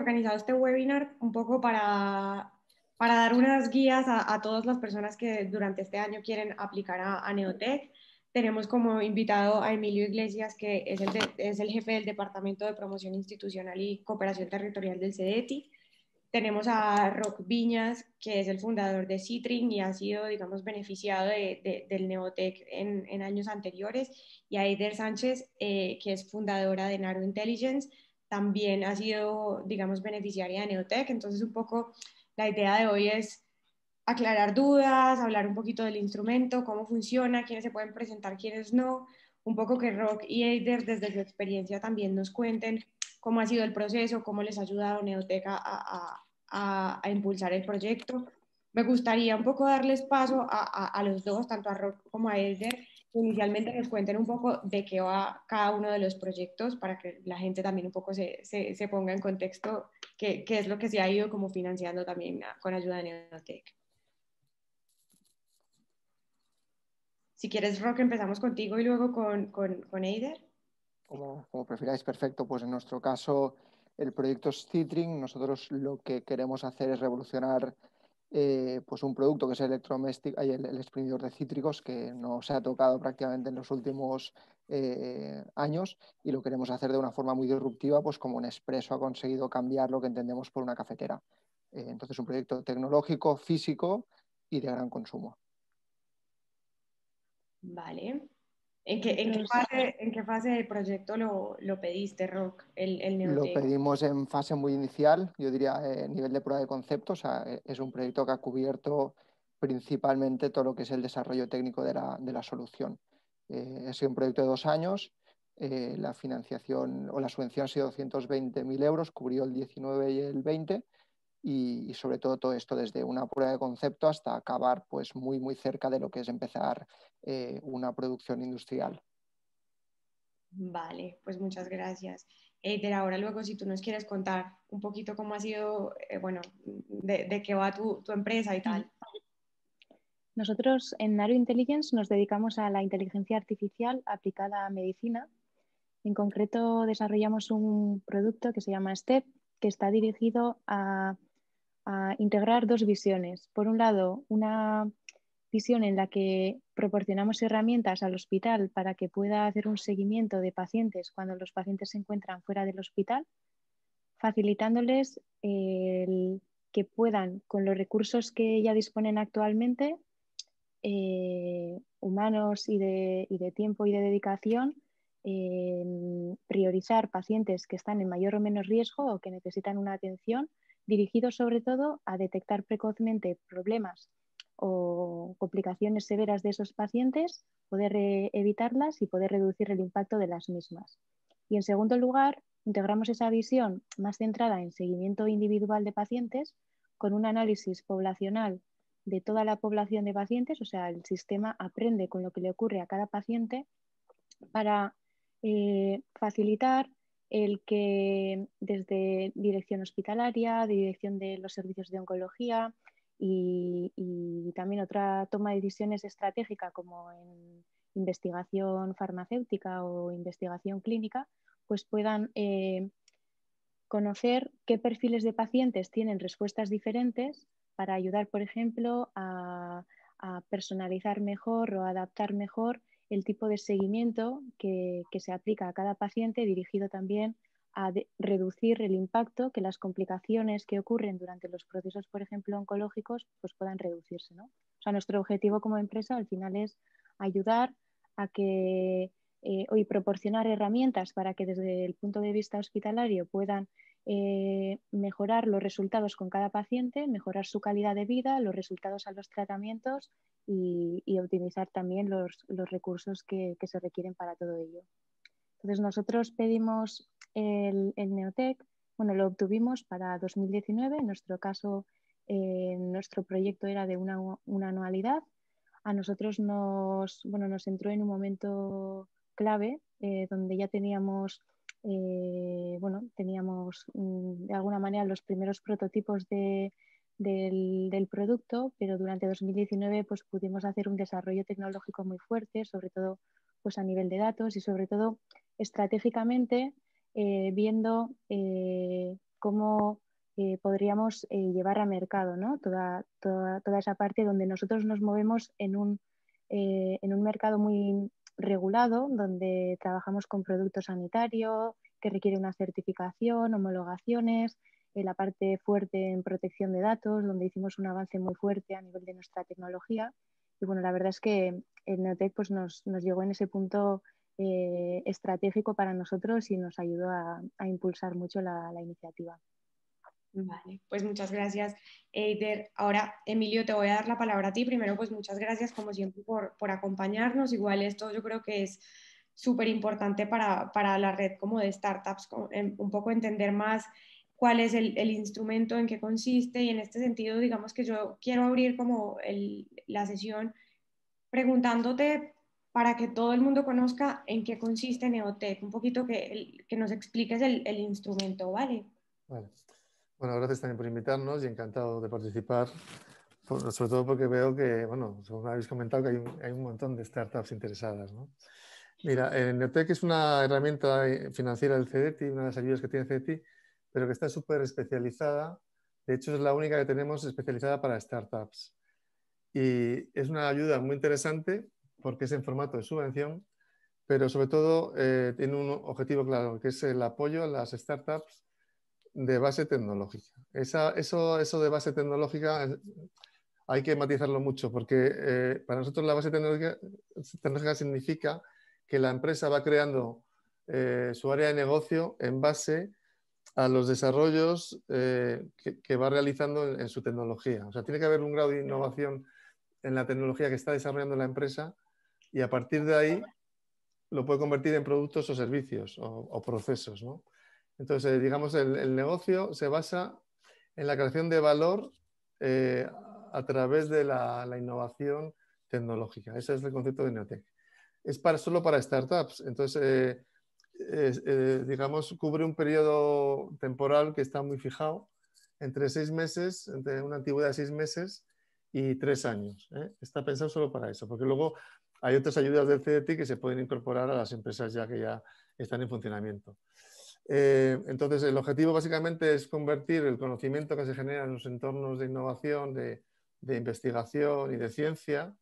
organizado este webinar un poco para dar unas guías a todas las personas que durante este año quieren aplicar a Neotec. Tenemos como invitado a Emilio Iglesias, que es el jefe del Departamento de Promoción Institucional y Cooperación Territorial del CEDETI. Tenemos a Roc Viñas, que es el fundador de Citrin y ha sido, digamos, beneficiado del Neotec en años anteriores. Y a Eider Sánchez, que es fundadora de Naro Intelligence, también ha sido, digamos, beneficiaria de Neotec. Entonces, un poco la idea de hoy es aclarar dudas, hablar un poquito del instrumento, cómo funciona, quiénes se pueden presentar, quiénes no. Un poco que Roc y Eider, desde su experiencia, también nos cuenten cómo ha sido el proceso, cómo les ha ayudado Neotec a impulsar el proyecto. Me gustaría un poco darles paso a los dos, tanto a Rob como a Elder, que inicialmente nos cuenten un poco de qué va cada uno de los proyectos para que la gente también un poco se ponga en contexto qué es lo que se ha ido como financiando también con ayuda de Neotec. Si quieres, Rock, empezamos contigo y luego con Eider. Como prefiráis, perfecto. Pues en nuestro caso, el proyecto es Citrin. Nosotros lo que queremos hacer es revolucionar pues un producto que es el electrodoméstico, el exprimidor de cítricos, que no se ha tocado prácticamente en los últimos años, y lo queremos hacer de una forma muy disruptiva, pues como Nespresso ha conseguido cambiar lo que entendemos por una cafetera. Entonces, un proyecto tecnológico, físico y de gran consumo. Vale. ¿En qué fase del proyecto lo pediste, Rock, el Lo Neotec? pedimos en fase muy inicial, yo diría nivel de prueba de concepto. O sea, es un proyecto que ha cubierto principalmente todo lo que es el desarrollo técnico de la solución. Ha sido un proyecto de 2 años, la financiación o la subvención ha sido 220.000 euros, cubrió el 19 y el 20, y sobre todo esto desde una prueba de concepto hasta acabar pues muy, muy cerca de lo que es empezar una producción industrial. Vale, pues muchas gracias. Eider, ahora luego si tú nos quieres contar un poquito cómo ha sido, bueno, de qué va tu empresa y tal. Nosotros en Naro Intelligence nos dedicamos a la inteligencia artificial aplicada a medicina. En concreto, desarrollamos un producto que se llama STEP, que está dirigido a integrar dos visiones. Por un lado, una visión en la que proporcionamos herramientas al hospital para que pueda hacer un seguimiento de pacientes cuando los pacientes se encuentran fuera del hospital, facilitándoles el que puedan, con los recursos que ya disponen actualmente, humanos y de tiempo y de dedicación, priorizar pacientes que están en mayor o menos riesgo o que necesitan una atención dirigidos sobre todo a detectar precozmente problemas o complicaciones severas de esos pacientes, poder evitarlas y poder reducir el impacto de las mismas. Y en segundo lugar, integramos esa visión más centrada en seguimiento individual de pacientes con un análisis poblacional de toda la población de pacientes. O sea, el sistema aprende con lo que le ocurre a cada paciente para facilitar el que desde dirección hospitalaria, dirección de los servicios de oncología y también otra toma de decisiones estratégica como en investigación farmacéutica o investigación clínica, pues puedan conocer qué perfiles de pacientes tienen respuestas diferentes para ayudar, por ejemplo, a personalizar mejor o adaptar mejor el tipo de seguimiento que se aplica a cada paciente, dirigido también a reducir el impacto, que las complicaciones que ocurren durante los procesos, por ejemplo, oncológicos, pues puedan reducirse, ¿no? O sea, nuestro objetivo como empresa al final es ayudar a que y proporcionar herramientas para que desde el punto de vista hospitalario puedan mejorar los resultados con cada paciente, mejorar su calidad de vida, los resultados a los tratamientos y optimizar también los recursos que se requieren para todo ello. Entonces nosotros pedimos el Neotec, bueno, lo obtuvimos para 2019, en nuestro caso nuestro proyecto era de una anualidad. A nosotros nos entró en un momento clave donde ya teníamos de alguna manera los primeros prototipos del producto, pero durante 2019 pues, pudimos hacer un desarrollo tecnológico muy fuerte, sobre todo pues, a nivel de datos y sobre todo estratégicamente viendo cómo podríamos llevar a mercado, ¿no? Toda esa parte donde nosotros nos movemos en un mercado muy regulado, donde trabajamos con producto sanitario que requiere una certificación, homologaciones, la parte fuerte en protección de datos, donde hicimos un avance muy fuerte a nivel de nuestra tecnología. Y bueno, la verdad es que el Neotec pues, nos llegó en ese punto estratégico para nosotros y nos ayudó a impulsar mucho la iniciativa. Vale, pues muchas gracias, Eider. Ahora, Emilio, te voy a dar la palabra a ti. Primero, pues muchas gracias, como siempre, por acompañarnos. Igual esto yo creo que es súper importante para la red como de startups, un poco entender más cuál es el instrumento, en qué consiste, y en este sentido, digamos que yo quiero abrir como la sesión preguntándote para que todo el mundo conozca en qué consiste Neotec, un poquito que nos expliques el instrumento, ¿vale? Vale. Bueno, gracias también por invitarnos y encantado de participar, sobre todo porque veo que, bueno, según habéis comentado, que hay un montón de startups interesadas, ¿no? Mira, Neotec es una herramienta financiera del CDTI, una de las ayudas que tiene CDTI, pero que está súper especializada. De hecho, es la única que tenemos especializada para startups. Y es una ayuda muy interesante porque es en formato de subvención, pero sobre todo tiene un objetivo claro, que es el apoyo a las startups de base tecnológica. Eso de base tecnológica hay que matizarlo mucho porque para nosotros la base tecnológica significa que la empresa va creando su área de negocio en base a los desarrollos que va realizando en su tecnología. O sea, tiene que haber un grado de innovación en la tecnología que está desarrollando la empresa y a partir de ahí lo puede convertir en productos o servicios o procesos, ¿no? Entonces, digamos, el negocio se basa en la creación de valor a través de la innovación tecnológica. Ese es el concepto de Neotec. Es solo para startups. Entonces, digamos, cubre un periodo temporal que está muy fijado, entre 6 meses, entre una antigüedad de 6 meses y 3 años. Está pensado solo para eso, porque luego hay otras ayudas del CDT que se pueden incorporar a las empresas ya que ya están en funcionamiento. Entonces, el objetivo básicamente es convertir el conocimiento que se genera en los entornos de innovación, de investigación y de ciencia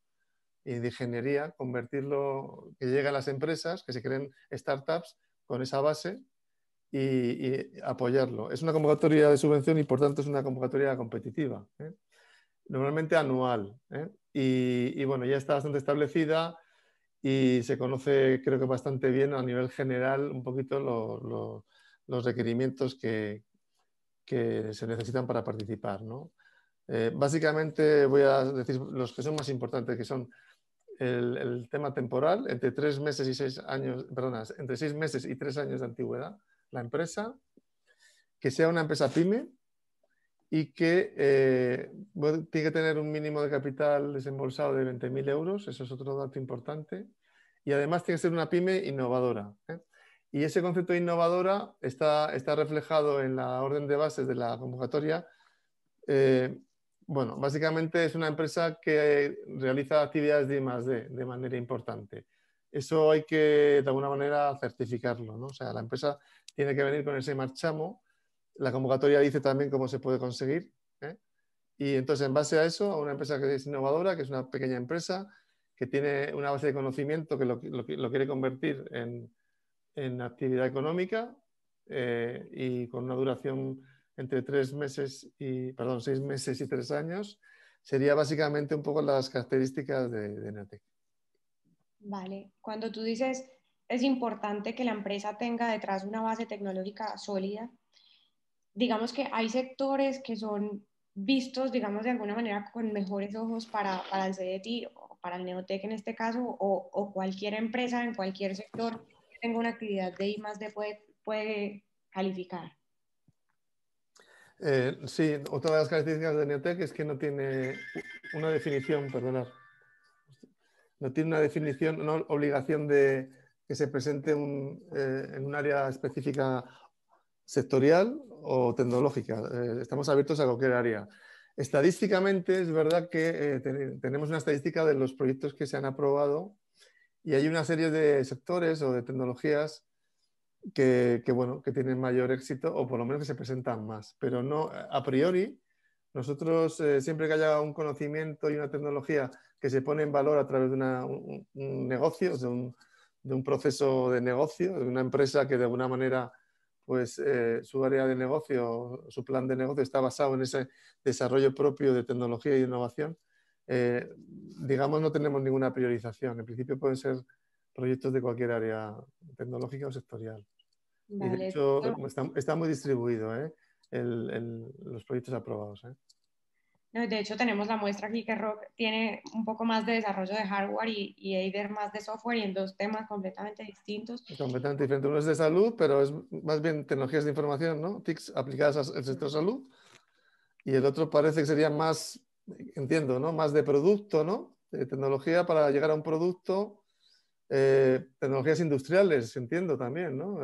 y de ingeniería, convertirlo, que llegue a las empresas, que se creen startups con esa base y apoyarlo. Es una convocatoria de subvención y por tanto es una convocatoria competitiva, normalmente anual. Y bueno, ya está bastante establecida y se conoce, creo que bastante bien a nivel general, un poquito los requerimientos que se necesitan para participar, ¿no? Básicamente voy a decir los que son más importantes, que son el tema temporal, entre 3 meses y 6 años, perdona, entre 6 meses y 3 años de antigüedad, la empresa, que sea una empresa pyme y que tiene que tener un mínimo de capital desembolsado de 20.000 euros, eso es otro dato importante, y además tiene que ser una pyme innovadora. Y ese concepto de innovadora está reflejado en la orden de bases de la convocatoria. Bueno, básicamente es una empresa que realiza actividades de I+D de manera importante. Eso hay que, de alguna manera, certificarlo, ¿no? O sea, la empresa tiene que venir con ese marchamo. La convocatoria dice también cómo se puede conseguir. Y entonces, en base a eso, a una empresa que es innovadora, que es una pequeña empresa, que tiene una base de conocimiento que lo quiere convertir en actividad económica y con una duración entre 6 meses y 3 años, sería básicamente un poco las características de Neotec. Vale, cuando tú dices es importante que la empresa tenga detrás una base tecnológica sólida, digamos que hay sectores que son vistos, digamos, de alguna manera con mejores ojos para el CDT o para el Neotec en este caso, o cualquier empresa en cualquier sector que tenga una actividad de I+D puede calificar. Sí, otra de las características de Neotec es que no tiene una definición, perdonad, no tiene una definición, una obligación de que se presente en un área específica sectorial o tecnológica. Estamos abiertos a cualquier área. Estadísticamente es verdad que tenemos una estadística de los proyectos que se han aprobado y hay una serie de sectores o de tecnologías bueno, que tienen mayor éxito o por lo menos que se presentan más. Pero no, a priori, nosotros siempre que haya un conocimiento y una tecnología que se pone en valor a través de un negocio, de un proceso de negocio, de una empresa que de alguna manera pues su área de negocio, su plan de negocio está basado en ese desarrollo propio de tecnología y innovación, digamos, no tenemos ninguna priorización. En principio pueden ser proyectos de cualquier área tecnológica o sectorial. Y de Vale. hecho está muy distribuido los proyectos aprobados. No, de hecho, tenemos la muestra aquí que Rock tiene un poco más de desarrollo de hardware y Eider más de software y en dos temas completamente distintos. Completamente diferente. Uno es de salud, pero es más bien tecnologías de información, ¿no? TICs aplicadas al sector salud. Y el otro parece que sería más, entiendo, ¿no? Más de producto, ¿no? De tecnología para llegar a un producto. Tecnologías industriales, entiendo también, ¿no?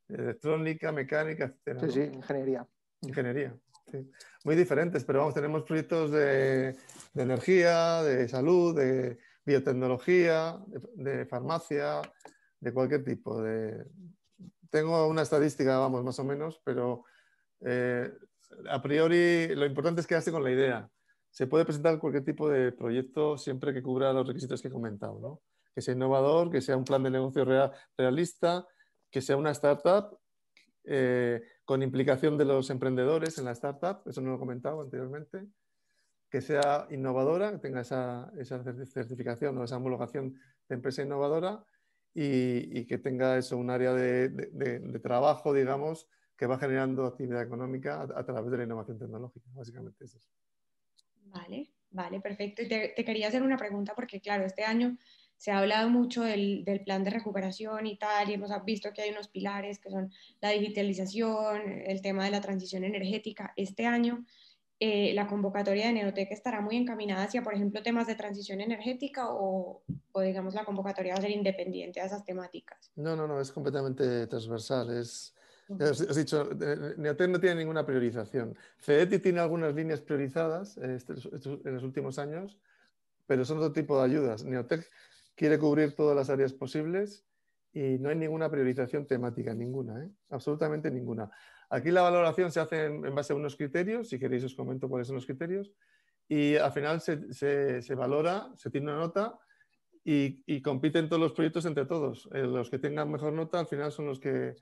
Electrónica, mecánica, etcétera, Sí, ¿no? sí, ingeniería. Ingeniería, sí. Muy diferentes, pero vamos, tenemos proyectos de energía, de salud, de biotecnología, de farmacia, de cualquier tipo. Tengo una estadística, vamos, más o menos, pero a priori lo importante es quedarse con la idea. Se puede presentar cualquier tipo de proyecto siempre que cubra los requisitos que he comentado, ¿no? Que sea innovador, que sea un plan de negocio realista, que sea una startup con implicación de los emprendedores en la startup, eso no lo he comentado anteriormente, que sea innovadora, que tenga esa certificación o esa homologación de empresa innovadora y que tenga eso, un área de trabajo, digamos, que va generando actividad económica a través de la innovación tecnológica, básicamente es eso. Vale, vale, perfecto. Y te quería hacer una pregunta porque, claro, este año se ha hablado mucho del plan de recuperación y tal, y hemos visto que hay unos pilares que son la digitalización, el tema de la transición energética. Este año la convocatoria de Neotec estará muy encaminada hacia, por ejemplo, temas de transición energética o digamos, la convocatoria va a ser independiente a esas temáticas. No, es completamente transversal. Os he dicho, Neotec no tiene ninguna priorización. CETI tiene algunas líneas priorizadas en los últimos años, pero son otro tipo de ayudas. Neotec quiere cubrir todas las áreas posibles y no hay ninguna priorización temática, ninguna, absolutamente ninguna. Aquí la valoración se hace en base a unos criterios, si queréis os comento cuáles son los criterios, y al final se valora, se tiene una nota y compiten todos los proyectos entre todos. Los que tengan mejor nota al final son los que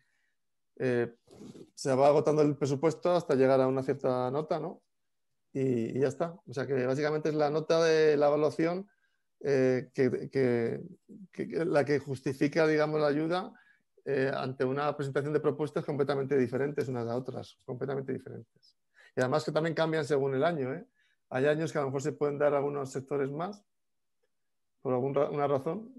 se va agotando el presupuesto hasta llegar a una cierta nota, ¿no? Y ya está. O sea que básicamente es la nota de la evaluación la que justifica, digamos, la ayuda ante una presentación de propuestas completamente diferentes unas a otras, completamente diferentes. Y además que también cambian según el año, ¿eh? Hay años que a lo mejor se pueden dar algunos sectores más, por alguna razón,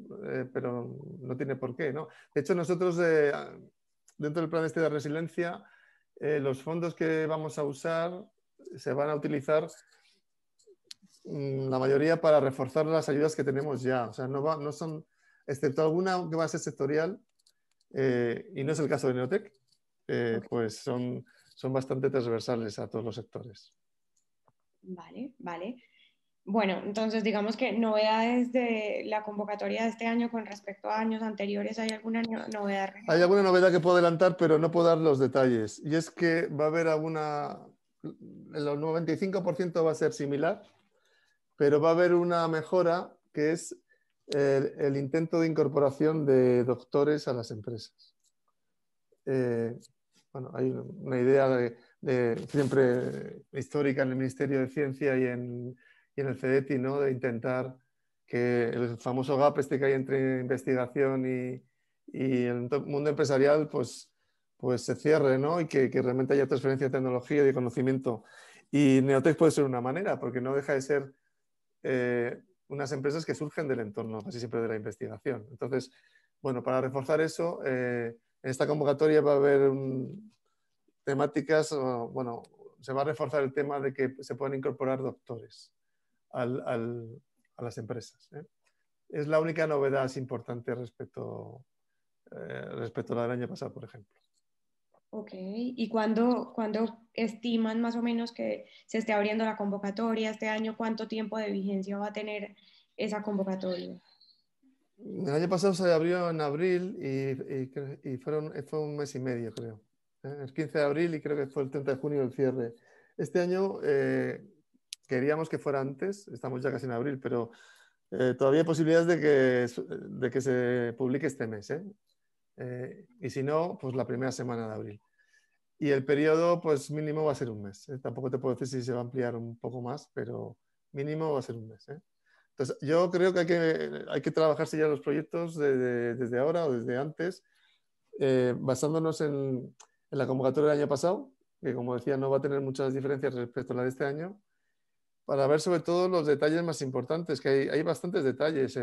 pero no tiene por qué, ¿no? De hecho, nosotros, dentro del plan este de resiliencia, los fondos que vamos a usar se van a utilizar la mayoría para reforzar las ayudas que tenemos ya. O sea, no son, excepto alguna que va a ser sectorial, y no es el caso de Neotec, pues son bastante transversales a todos los sectores. Vale, vale. Bueno, entonces digamos que novedades de la convocatoria de este año con respecto a años anteriores, ¿hay alguna novedad? Hay alguna novedad que puedo adelantar, pero no puedo dar los detalles. Y es que va a haber el 95% va a ser similar, pero va a haber una mejora que es el intento de incorporación de doctores a las empresas. Bueno, hay una idea siempre histórica en el Ministerio de Ciencia y en el CETI, ¿no? De intentar que el famoso gap este que hay entre investigación y el mundo empresarial pues se cierre, ¿no? Y que realmente haya transferencia de tecnología y de conocimiento. Y Neotec puede ser una manera, porque no deja de ser unas empresas que surgen del entorno, casi siempre de la investigación. Entonces, bueno, para reforzar eso, en esta convocatoria va a haber temáticas, bueno, se va a reforzar el tema de que se puedan incorporar doctores a las empresas. Es la única novedad importante respecto a la del año pasado, por ejemplo. Ok, ¿y cuándo estiman más o menos que se esté abriendo la convocatoria este año? ¿Cuánto tiempo de vigencia va a tener esa convocatoria? El año pasado se abrió en abril y fue un mes y medio, creo. El 15 de abril y creo que fue el 30 de junio el cierre. Este año queríamos que fuera antes, estamos ya casi en abril, pero todavía hay posibilidades de que se publique este mes. Y si no, pues la primera semana de abril. Y el periodo, pues mínimo va a ser un mes. Tampoco te puedo decir si se va a ampliar un poco más, pero mínimo va a ser un mes. Entonces, yo creo que hay que trabajarse ya los proyectos desde ahora o desde antes, basándonos en la convocatoria del año pasado, que como decía no va a tener muchas diferencias respecto a la de este año, para ver sobre todo los detalles más importantes, que hay bastantes detalles.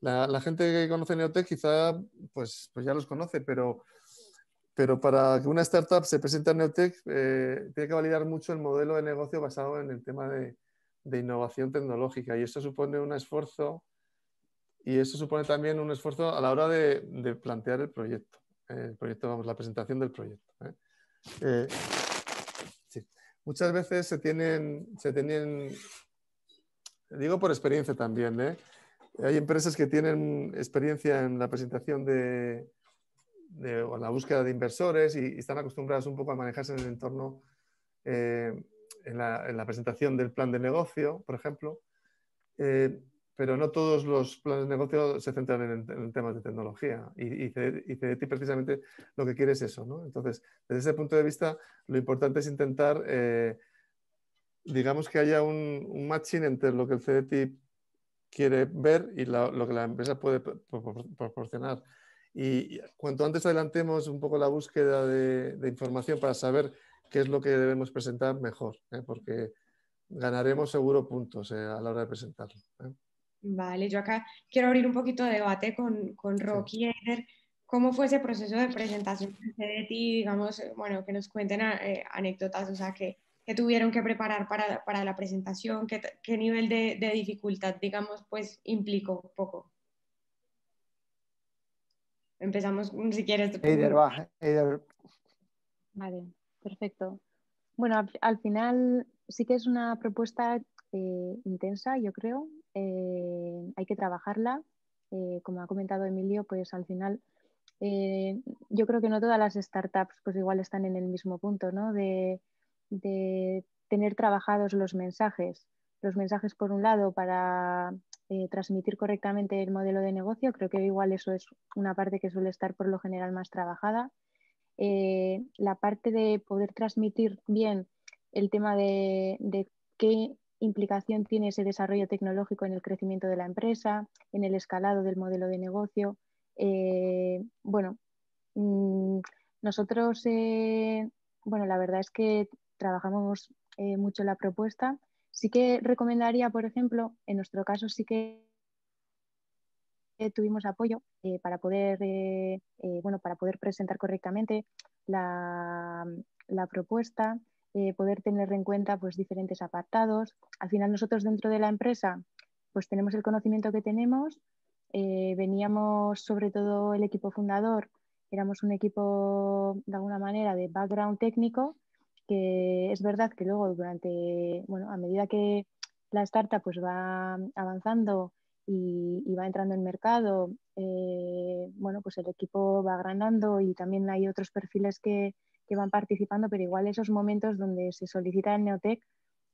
La gente que conoce Neotec quizá pues ya los conoce, pero para que una startup se presente a Neotec tiene que validar mucho el modelo de negocio basado en el tema de innovación tecnológica, y eso supone un esfuerzo, y eso supone también un esfuerzo a la hora de plantear el proyecto, vamos, la presentación del proyecto. Sí. Muchas veces se tienen, digo por experiencia también, hay empresas que tienen experiencia en la presentación o en la búsqueda de inversores y están acostumbradas un poco a manejarse en el entorno, en la presentación del plan de negocio, por ejemplo, pero no todos los planes de negocio se centran en temas de tecnología y CDT precisamente lo que quiere es eso, ¿no? Entonces, desde ese punto de vista, lo importante es intentar, digamos que haya un matching entre lo que el CDT quiere ver y lo que la empresa puede proporcionar. Y cuanto antes adelantemos un poco la búsqueda de información para saber qué es lo que debemos presentar, mejor, porque ganaremos seguro puntos a la hora de presentarlo. Vale, yo acá quiero abrir un poquito de debate con Rocky y Eider. ¿Cómo fue ese proceso de presentación de ti? Digamos, bueno, que nos cuenten anécdotas, o sea, que tuvieron que preparar para la presentación, qué nivel de dificultad, digamos, pues implicó un poco. Empezamos, si quieres. Eider, va, Eider. Vale, perfecto. Bueno, al final sí que es una propuesta intensa, yo creo. Hay que trabajarla. Como ha comentado Emilio, pues al final yo creo que no todas las startups pues igual están en el mismo punto, ¿no? De tener trabajados los mensajes. Los mensajes por un lado para transmitir correctamente el modelo de negocio. Creo que igual eso es una parte que suele estar por lo general más trabajada. La parte de poder transmitir bien el tema de qué implicación tiene ese desarrollo tecnológico en el crecimiento de la empresa, en el escalado del modelo de negocio. Bueno, nosotros, bueno, la verdad es que trabajamos mucho la propuesta. Sí que recomendaría, por ejemplo, en nuestro caso sí que tuvimos apoyo bueno, para poder presentar correctamente la propuesta, poder tener en cuenta pues, diferentes apartados. Al final nosotros dentro de la empresa pues tenemos el conocimiento que tenemos, veníamos sobre todo el equipo fundador, éramos un equipo de alguna manera de background técnico, que es verdad que luego bueno, a medida que la startup pues va avanzando y va entrando en mercado, bueno, pues el equipo va agrandando y también hay otros perfiles que van participando, pero igual esos momentos donde se solicita el Neotec,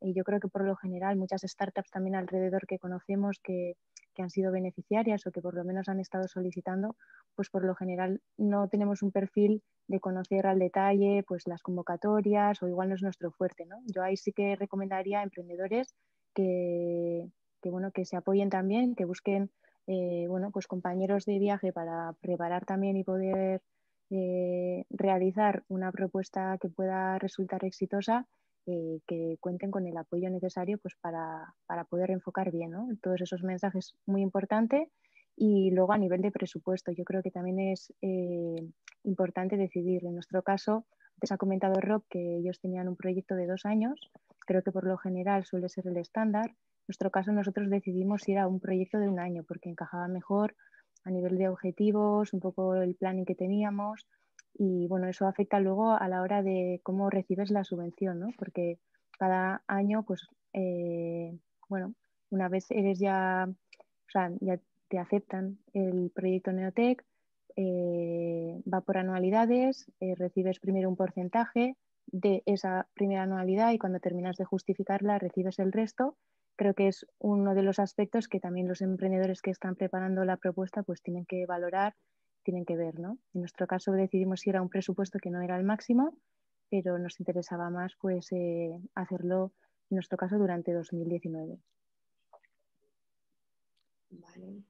y yo creo que por lo general muchas startups también alrededor que conocemos que han sido beneficiarias o que por lo menos han estado solicitando, pues por lo general no tenemos un perfil de conocer al detalle pues las convocatorias o igual no es nuestro fuerte, ¿no? Yo ahí sí que recomendaría a emprendedores bueno, que se apoyen también, que busquen bueno, pues compañeros de viaje para preparar también y poder realizar una propuesta que pueda resultar exitosa, que cuenten con el apoyo necesario pues, para poder enfocar bien, ¿no? Todos esos mensajes muy importante. Y luego a nivel de presupuesto, yo creo que también es importante decidir. En nuestro caso, antes ha comentado Rob que ellos tenían un proyecto de 2 años, creo que por lo general suele ser el estándar. En nuestro caso nosotros decidimos ir a un proyecto de 1 año porque encajaba mejor a nivel de objetivos, un poco el planning que teníamos y bueno, eso afecta luego a la hora de cómo recibes la subvención, ¿no? Porque cada año, pues bueno, una vez eres ya, o sea, ya te aceptan el proyecto Neotec, va por anualidades, recibes primero un porcentaje de esa primera anualidad y cuando terminas de justificarla recibes el resto. Creo que es uno de los aspectos que también los emprendedores que están preparando la propuesta pues tienen que valorar, tienen que ver, ¿no? En nuestro caso decidimos ir a un presupuesto que no era el máximo, pero nos interesaba más pues hacerlo, en nuestro caso, durante 2019. Vale.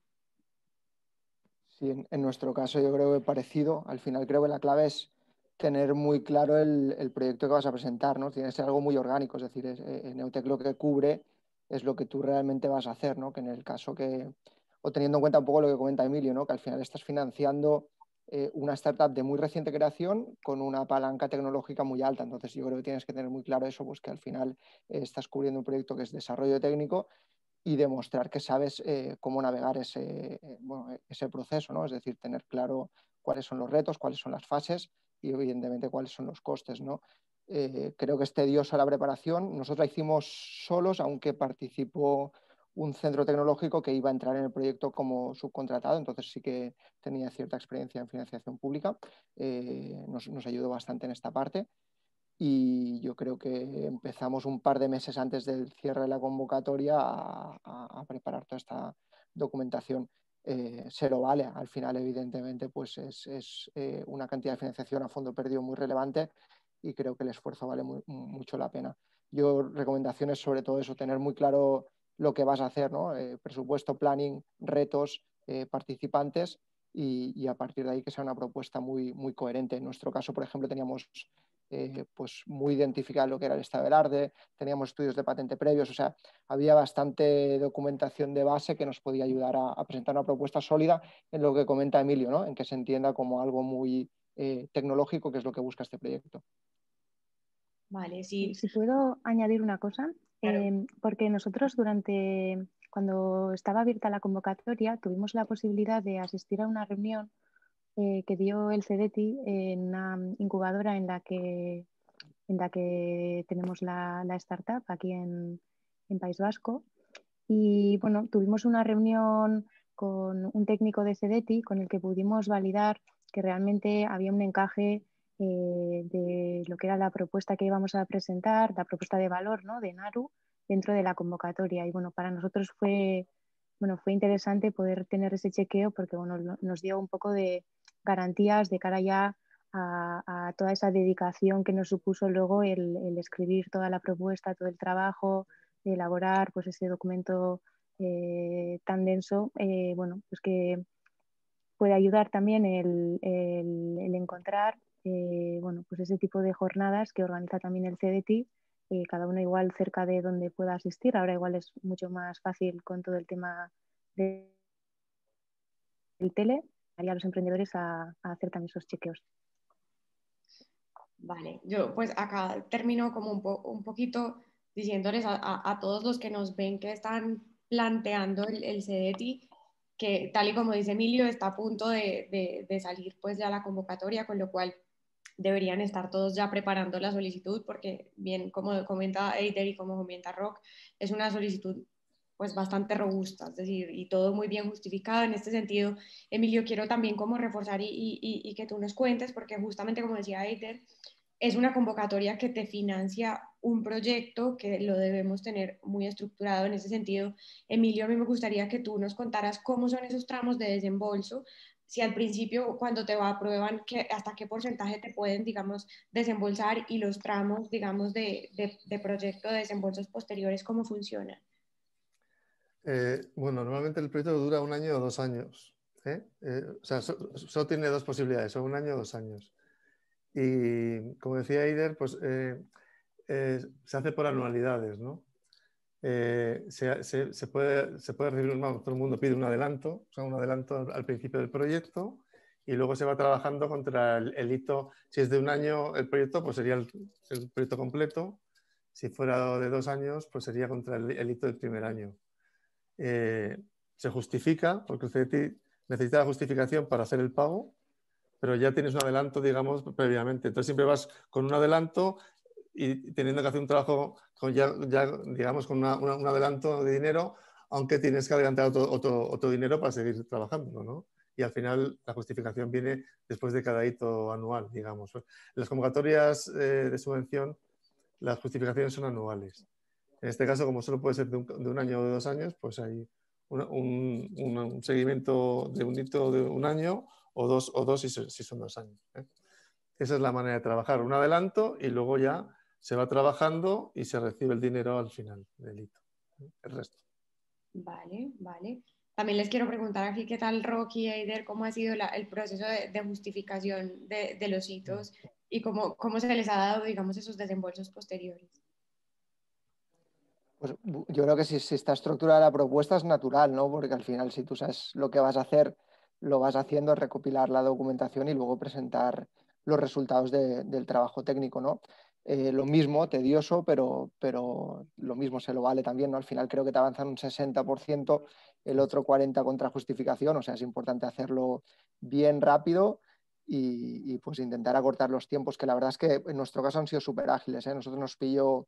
Sí, en nuestro caso yo creo que parecido. Al final creo que la clave es tener muy claro el proyecto que vas a presentar, ¿no? Tiene que ser algo muy orgánico, es decir, Neotec lo que cubre es lo que tú realmente vas a hacer, ¿no? Que en el caso que, o teniendo en cuenta un poco lo que comenta Emilio, ¿no? Que al final estás financiando una startup de muy reciente creación con una palanca tecnológica muy alta. Entonces yo creo que tienes que tener muy claro eso, pues que al final estás cubriendo un proyecto que es desarrollo técnico y demostrar que sabes cómo navegar ese proceso, ¿no? Es decir, tener claro cuáles son los retos, cuáles son las fases y evidentemente cuáles son los costes, ¿no? Creo que es tediosa la preparación. Nosotros la hicimos solos, aunque participó un centro tecnológico que iba a entrar en el proyecto como subcontratado, entonces sí que tenía cierta experiencia en financiación pública. Nos ayudó bastante en esta parte. Y yo creo que empezamos un par de meses antes del cierre de la convocatoria a preparar toda esta documentación. Se lo vale, al final evidentemente pues es una cantidad de financiación a fondo perdido muy relevante y creo que el esfuerzo vale mucho la pena. Yo recomendaciones sobre todo eso, tener muy claro lo que vas a hacer, ¿no? Presupuesto, planning, retos, participantes y a partir de ahí que sea una propuesta muy coherente. En nuestro caso, por ejemplo, teníamos pues muy identificado lo que era el estado del arte, teníamos estudios de patente previos, o sea, había bastante documentación de base que nos podía ayudar a presentar una propuesta sólida en lo que comenta Emilio, ¿no? En que se entienda como algo muy tecnológico, que es lo que busca este proyecto. Vale, sí. Si puedo añadir una cosa, Claro. porque nosotros cuando estaba abierta la convocatoria, tuvimos la posibilidad de asistir a una reunión que dio el CEDETI en una incubadora en la que tenemos la startup aquí en País Vasco. Y bueno, tuvimos una reunión con un técnico de CEDETI con el que pudimos validar que realmente había un encaje de lo que era la propuesta que íbamos a presentar, la propuesta de valor, ¿no?, de Naru dentro de la convocatoria. Y bueno, para nosotros fue interesante poder tener ese chequeo porque bueno, nos dio un poco de garantías de cara ya a toda esa dedicación que nos supuso luego el escribir toda la propuesta, todo el trabajo, de elaborar pues ese documento tan denso, bueno, pues que puede ayudar también el encontrar bueno, pues ese tipo de jornadas que organiza también el CEDETI, cada uno igual cerca de donde pueda asistir. Ahora igual es mucho más fácil con todo el tema del tele, haría a los emprendedores a hacer también esos chequeos. Vale, yo pues acá termino como un poquito diciéndoles a todos los que nos ven que están planteando el CEDETI, que tal y como dice Emilio, está a punto de salir pues ya la convocatoria, con lo cual deberían estar todos ya preparando la solicitud, porque bien, como comenta Eider y como comenta Rock, es una solicitud pues bastante robusta, es decir, y todo muy bien justificado. En este sentido, Emilio, quiero también como reforzar y que tú nos cuentes, porque justamente como decía Eider, es una convocatoria que te financia un proyecto que lo debemos tener muy estructurado. En ese sentido, Emilio, a mí me gustaría que tú nos contaras cómo son esos tramos de desembolso, si al principio cuando te aprueban hasta qué porcentaje te pueden, digamos, desembolsar y los tramos, digamos, de proyecto de desembolsos posteriores, cómo funcionan. Bueno, normalmente el proyecto dura 1 año o 2 años. O sea, solo tiene 2 posibilidades, o 1 año o 2 años. Y como decía Eider, pues se hace por anualidades, ¿no? Se puede recibir, vamos, todo el mundo pide un adelanto, o sea, un adelanto al principio del proyecto y luego se va trabajando contra el hito. Si es de 1 año el proyecto, pues sería el proyecto completo. Si fuera de 2 años, pues sería contra el hito del primer año. Se justifica, porque el CEDETI necesita la justificación para hacer el pago, pero ya tienes un adelanto, digamos, previamente. Entonces siempre vas con un adelanto y teniendo que hacer un trabajo digamos, con un adelanto de dinero aunque tienes que adelantar otro dinero para seguir trabajando, ¿no? Y al final la justificación viene después de cada hito anual, digamos. En las convocatorias de subvención, las justificaciones son anuales. En este caso, como solo puede ser de un año o de 2 años, pues hay un seguimiento de un hito de un año o dos si son 2 años. Esa es la manera de trabajar, un adelanto y luego ya se va trabajando y se recibe el dinero al final del hito, el resto. Vale, vale. También les quiero preguntar aquí qué tal Rocky, Eider, cómo ha sido el proceso de justificación de los hitos y cómo se les ha dado, digamos, esos desembolsos posteriores. Pues yo creo que si está estructurada la propuesta es natural, ¿no? Porque al final si tú sabes lo que vas a hacer, lo vas haciendo, recopilar la documentación y luego presentar los resultados del trabajo técnico, ¿no? Lo mismo, tedioso, pero lo mismo se lo vale también, ¿no? Al final creo que te avanzan un 60%, el otro 40% contra justificación, o sea, es importante hacerlo bien rápido y pues intentar acortar los tiempos, que la verdad es que en nuestro caso han sido súper ágiles, ¿eh? Nosotros nos pilló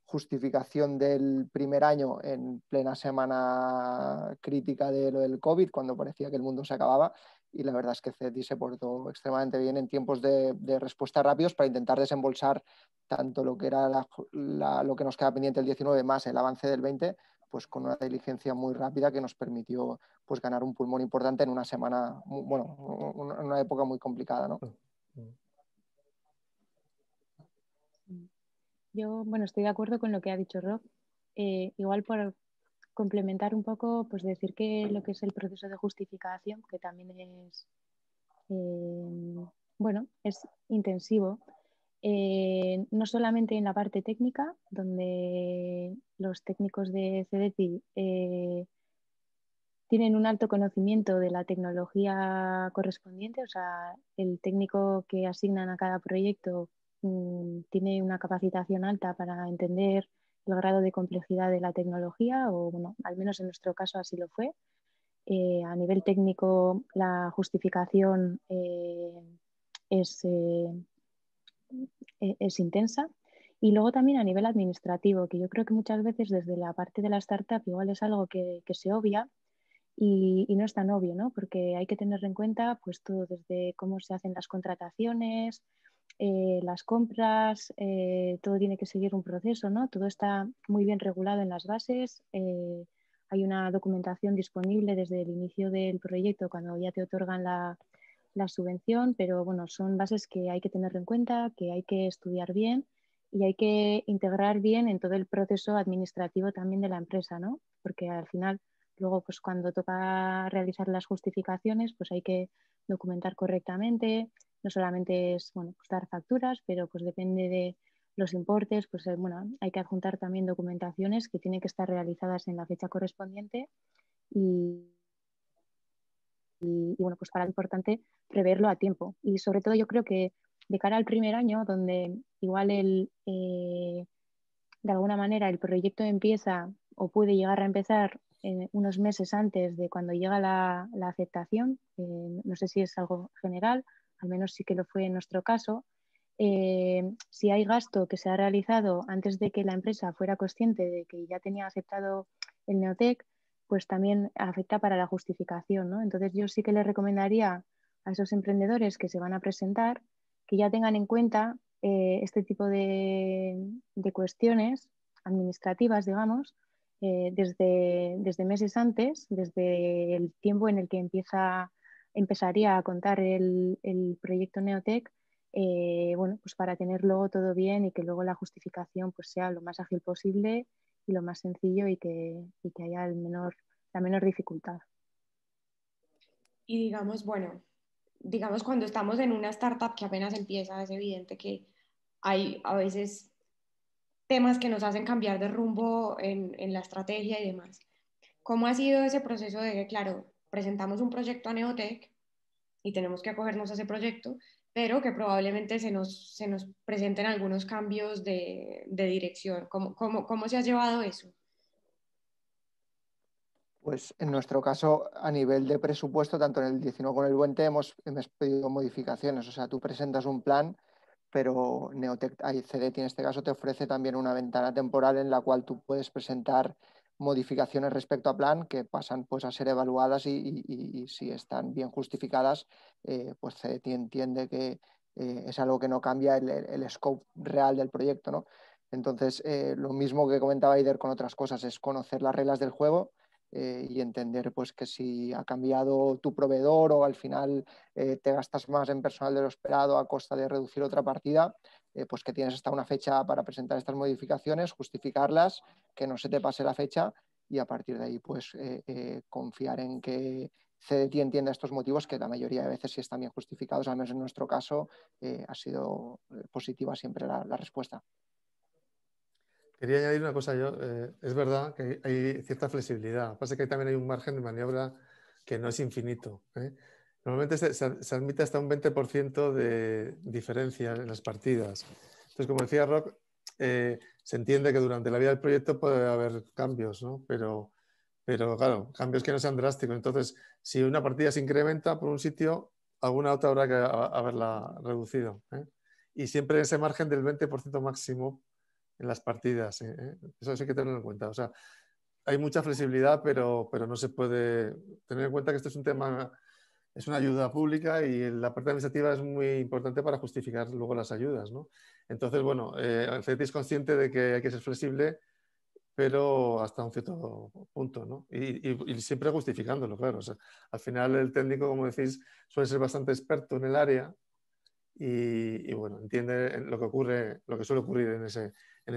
justificación del primer año en plena semana crítica de lo del COVID, cuando parecía que el mundo se acababa, y la verdad es que CETI se portó extremadamente bien en tiempos de respuesta rápidos para intentar desembolsar tanto lo que era lo que nos queda pendiente el 19 más el avance del 20, pues con una diligencia muy rápida que nos permitió pues ganar un pulmón importante en una semana, bueno, en una época muy complicada, ¿no? Yo, bueno, estoy de acuerdo con lo que ha dicho Rob. Igual por complementar un poco, pues decir que lo que es el proceso de justificación, que también es, bueno, es intensivo, no solamente en la parte técnica, donde los técnicos de CDTI tienen un alto conocimiento de la tecnología correspondiente, o sea, el técnico que asignan a cada proyecto tiene una capacitación alta para entender el grado de complejidad de la tecnología, o bueno, al menos en nuestro caso así lo fue. A nivel técnico, la justificación es intensa. Y luego también a nivel administrativo, que yo creo que muchas veces desde la parte de la startup igual es algo que se obvia y no es tan obvio, ¿no? Porque hay que tener en cuenta pues todo desde cómo se hacen las contrataciones, las compras, todo tiene que seguir un proceso, ¿no? Todo está muy bien regulado en las bases. Hay una documentación disponible desde el inicio del proyecto cuando ya te otorgan la subvención, pero bueno, son bases que hay que tener en cuenta, que hay que estudiar bien y hay que integrar bien en todo el proceso administrativo también de la empresa, ¿no? Porque al final, luego, pues cuando toca realizar las justificaciones, pues hay que documentar correctamente. No solamente es, bueno, pues dar facturas, pero pues depende de los importes, pues bueno, hay que adjuntar también documentaciones que tienen que estar realizadas en la fecha correspondiente y bueno, pues para lo importante preverlo a tiempo. Y sobre todo yo creo que de cara al primer año, donde igual de alguna manera el proyecto empieza o puede llegar a empezar unos meses antes de cuando llega la aceptación, no sé si es algo general, al menos sí que lo fue en nuestro caso. Si hay gasto que se ha realizado antes de que la empresa fuera consciente de que ya tenía aceptado el Neotec, pues también afecta para la justificación, ¿no? Entonces yo sí que les recomendaría a esos emprendedores que se van a presentar que ya tengan en cuenta este tipo de cuestiones administrativas, digamos, desde meses antes, desde el tiempo en el que empezaría a contar el proyecto Neotec, bueno, pues para tener luego todo bien y que luego la justificación pues sea lo más ágil posible y lo más sencillo y que haya la menor dificultad. Y digamos, bueno, digamos cuando estamos en una startup que apenas empieza, es evidente que hay a veces temas que nos hacen cambiar de rumbo en la estrategia y demás. ¿Cómo ha sido ese proceso de que, claro, presentamos un proyecto a Neotec y tenemos que acogernos a ese proyecto, pero que probablemente se nos presenten algunos cambios de dirección? ¿Cómo se ha llevado eso? Pues en nuestro caso, a nivel de presupuesto, tanto en el 19 como en el 20 hemos pedido modificaciones. O sea, tú presentas un plan, pero Neotec, CDTI en este caso, te ofrece también una ventana temporal en la cual tú puedes presentar modificaciones respecto a plan que pasan pues a ser evaluadas y si están bien justificadas, pues CDT entiende que es algo que no cambia el scope real del proyecto, ¿no? Entonces, lo mismo que comentaba Aider con otras cosas, es conocer las reglas del juego y entender pues, que si ha cambiado tu proveedor o al final te gastas más en personal de lo esperado a costa de reducir otra partida, pues que tienes hasta una fecha para presentar estas modificaciones, justificarlas, que no se te pase la fecha y a partir de ahí pues confiar en que CDT entienda estos motivos que la mayoría de veces sí están bien justificados, al menos en nuestro caso ha sido positiva siempre la respuesta. Quería añadir una cosa yo. Es verdad que hay cierta flexibilidad. Lo que pasa es que también hay un margen de maniobra que no es infinito. Normalmente se admite hasta un 20% de diferencia en las partidas. Entonces, como decía Roc, se entiende que durante la vida del proyecto puede haber cambios, ¿no? Pero claro, cambios que no sean drásticos. Entonces, si una partida se incrementa por un sitio, alguna otra habrá que haberla reducido. Y siempre ese margen del 20% máximo en las partidas. Eso sí hay que tenerlo en cuenta. O sea, hay mucha flexibilidad, pero no se puede tener en cuenta que esto es un tema, es una ayuda pública y la parte administrativa es muy importante para justificar luego las ayudas, ¿no? Entonces, bueno, el CDT es consciente de que hay que ser flexible, pero hasta un cierto punto, ¿no? Y siempre justificándolo, claro. O sea, al final el técnico, como decís, suele ser bastante experto en el área y bueno, entiende lo que ocurre, lo que suele ocurrir en ese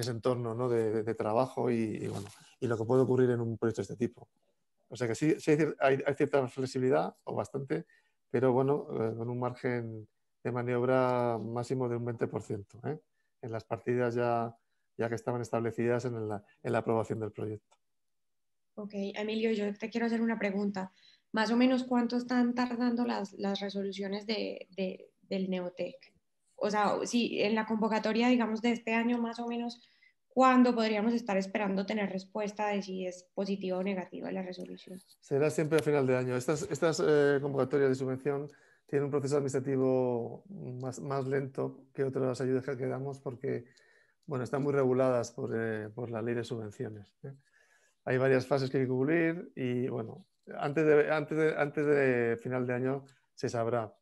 entorno, ¿no? de trabajo bueno, y lo que puede ocurrir en un proyecto de este tipo. O sea que sí hay cierta flexibilidad, o bastante, pero bueno, con un margen de maniobra máximo de un 20%, en las partidas ya que estaban establecidas en la aprobación del proyecto. Ok, Emilio, yo te quiero hacer una pregunta. Más o menos, ¿cuánto están tardando las resoluciones del Neotec? O sea, si en la convocatoria, digamos, de este año, más o menos, ¿cuándo podríamos estar esperando tener respuesta de si es positiva o negativa la resolución? Será siempre a final de año. Estas convocatorias de subvención tienen un proceso administrativo más lento que otras ayudas que damos porque bueno, están muy reguladas por la ley de subvenciones. Hay varias fases que hay que cubrir y bueno, antes de final de año se sabrá.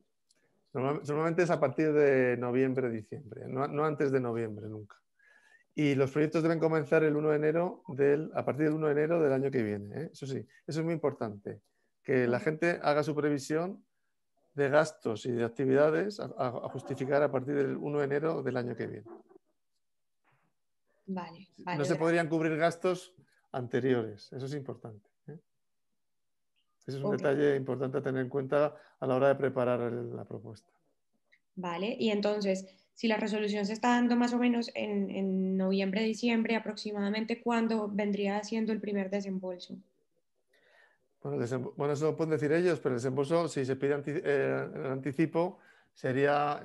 Normalmente es a partir de noviembre, diciembre, no antes de noviembre nunca. Y los proyectos deben comenzar el 1 de enero a partir del 1 de enero del año que viene. Eso sí, eso es muy importante, que la gente haga su previsión de gastos y de actividades a justificar a partir del 1 de enero del año que viene. Vale, No se podrían cubrir gastos anteriores, eso es importante. Ese es un detalle importante a tener en cuenta a la hora de preparar la propuesta. Vale, y entonces, si la resolución se está dando más o menos en noviembre, diciembre aproximadamente, ¿cuándo vendría siendo el primer desembolso? Bueno, eso lo pueden decir ellos, pero el desembolso, si se pide el anticipo, sería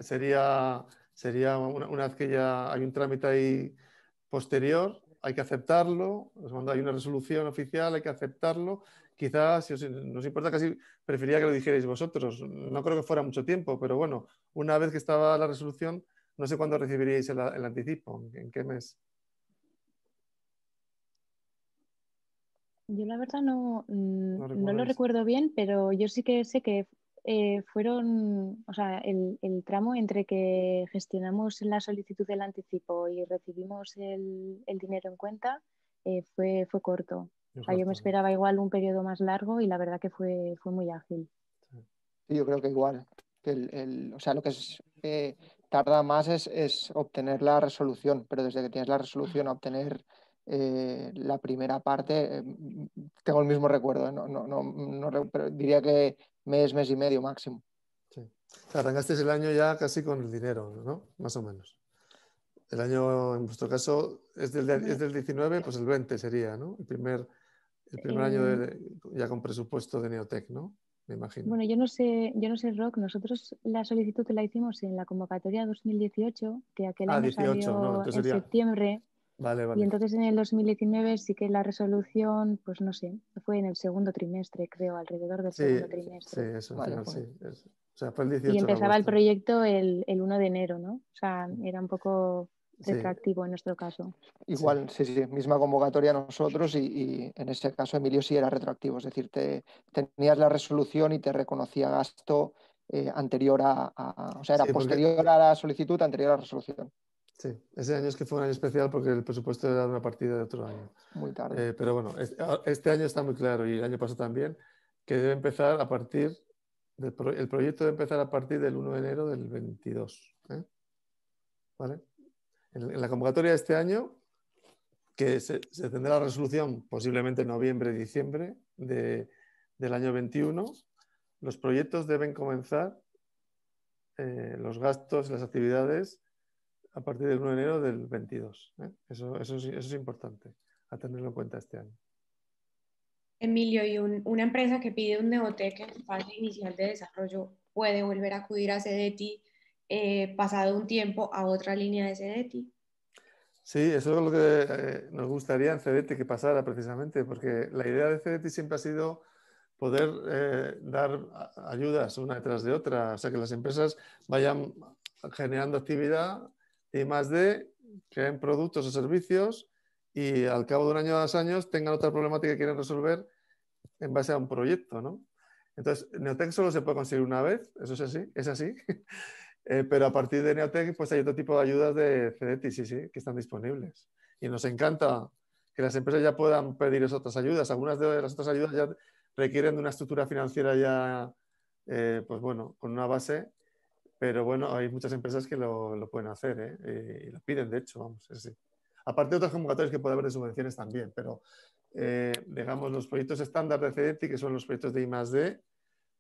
una vez que ya hay un trámite ahí posterior, hay que aceptarlo, cuando hay una resolución oficial hay que aceptarlo. Quizás, si nos importa, casi preferiría que lo dijerais vosotros. No creo que fuera mucho tiempo, pero bueno, una vez que estaba la resolución, no sé cuándo recibiríais el anticipo, en qué mes. Yo la verdad no lo recuerdo bien, pero yo sí que sé que fueron, o sea, el tramo entre que gestionamos la solicitud del anticipo y recibimos el dinero en cuenta fue corto. O sea, yo me esperaba igual un periodo más largo y la verdad que fue muy ágil. Sí, yo creo que igual. O sea, lo que tarda más es obtener la resolución, pero desde que tienes la resolución a obtener la primera parte, tengo el mismo recuerdo, pero diría que mes y medio máximo. Sí. O sea, arrancasteis el año ya casi con el dinero, ¿no? Más o menos. El año, en vuestro caso, es del 19, pues el 20 sería, ¿no? El primer año ya con presupuesto de Neotec, ¿no? Me imagino. Bueno, yo no sé, Roc, nosotros la solicitud la hicimos en la convocatoria 2018, que aquel año 18, salió ¿no? en Sería... septiembre. Vale. Y entonces en el 2019 sí que la resolución, pues no sé, fue en el segundo trimestre, creo, alrededor del segundo trimestre. Sí, eso, al final pues. sí. O sea, fue el 18. Y empezaba el proyecto el 1 de enero, ¿no? O sea, era un poco... retroactivo en nuestro caso. Igual, sí, misma convocatoria nosotros y en ese caso, Emilio, sí era retroactivo. Es decir, tenías la resolución y te reconocía gasto anterior o sea, era posterior a la solicitud, anterior a la resolución. Sí, ese año es que fue un año especial porque el presupuesto era de una partida de otro año. Muy tarde. Pero bueno, este año está muy claro y el año pasado también, que debe empezar a partir, el proyecto debe empezar a partir del 1 de enero del 22. ¿Vale? En la convocatoria de este año, que se tendrá la resolución posiblemente en noviembre, diciembre del año 21, los proyectos deben comenzar, los gastos, las actividades, a partir del 1 de enero del 22. Eso es importante, a tenerlo en cuenta este año. Emilio, ¿y una empresa que pide un Neotec en fase inicial de desarrollo puede volver a acudir a CEDETI pasado un tiempo a otra línea de CEDETI? Sí, eso es lo que nos gustaría en CEDETI que pasara precisamente, porque la idea de CEDETI siempre ha sido poder dar ayudas una detrás de otra, o sea, que las empresas vayan generando actividad y más de creen productos o servicios y al cabo de un año o 2 años tengan otra problemática que quieren resolver en base a un proyecto, ¿no? Entonces, Neotec solo se puede conseguir una vez, eso es así. Pero a partir de Neotec pues hay otro tipo de ayudas de CEDETI, sí, que están disponibles. Y nos encanta que las empresas ya puedan pedir esas otras ayudas. Algunas de las otras ayudas ya requieren de una estructura financiera ya, pues bueno, con una base, pero bueno, hay muchas empresas que lo pueden hacer, y lo piden, de hecho, vamos, es así. Aparte de otras convocatorias que puede haber de subvenciones también, pero digamos los proyectos estándar de CEDETI, que son los proyectos de I+D,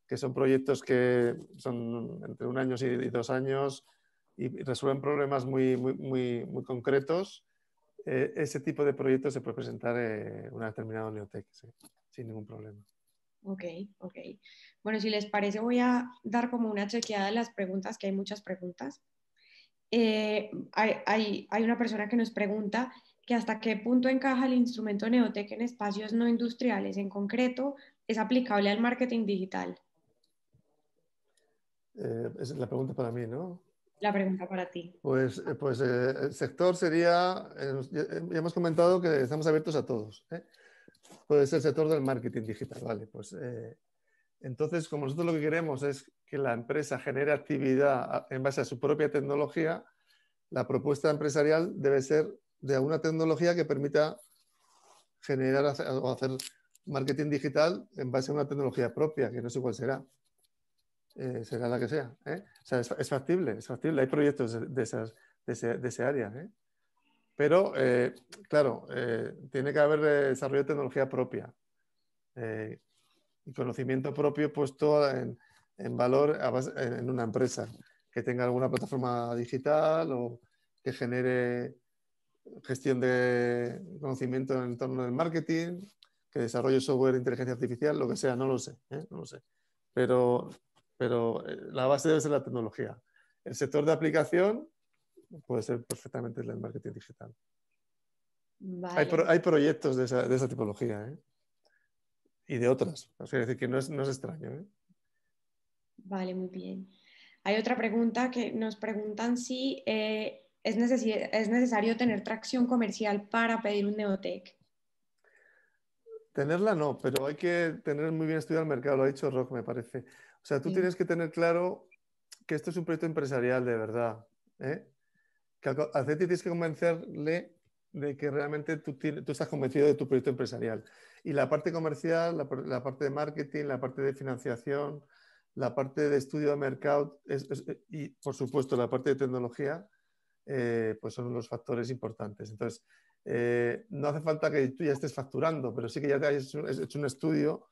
que son proyectos que son entre 1 año y 2 años y resuelven problemas muy concretos. Ese tipo de proyectos se puede presentar una determinada Neotec, sí, sin ningún problema. Ok. Bueno, si les parece, voy a dar como una chequeada de las preguntas, que hay muchas preguntas. Hay una persona que nos pregunta que hasta qué punto encaja el instrumento Neotec en espacios no industriales. En concreto, ¿es aplicable al marketing digital? Es la pregunta para mí, ¿no? La pregunta para ti. Pues el sector sería, ya hemos comentado que estamos abiertos a todos. Puede ser el sector del marketing digital, vale. Pues entonces, como nosotros lo que queremos es que la empresa genere actividad en base a su propia tecnología, la propuesta empresarial debe ser de una tecnología que permita generar o hacer marketing digital en base a una tecnología propia, que no sé cuál será. Será la que sea. O sea, es factible. Hay proyectos de ese área. Pero, claro, tiene que haber desarrollo de tecnología propia y conocimiento propio puesto en valor en una empresa que tenga alguna plataforma digital o que genere gestión de conocimiento en el entorno del marketing, que desarrolle software de inteligencia artificial, lo que sea, no lo sé. No lo sé. Pero la base debe ser la tecnología. El sector de aplicación puede ser perfectamente el marketing digital. Vale. Hay proyectos de esa tipología, y de otras. O sea, es decir, que no es extraño. Vale, muy bien. Hay otra pregunta que nos preguntan si es necesario tener tracción comercial para pedir un Neotec. Tenerla no, pero hay que tener muy bien estudiado el mercado, lo ha dicho Roc, me parece. O sea, tú tienes que tener claro que esto es un proyecto empresarial de verdad. Que al CEDETI tienes que convencerle de que realmente tú estás convencido de tu proyecto empresarial. Y la parte comercial, la parte de marketing, la parte de financiación, la parte de estudio de mercado y, por supuesto, la parte de tecnología, pues son los factores importantes. Entonces, no hace falta que tú ya estés facturando, pero sí que ya te hayas hecho un estudio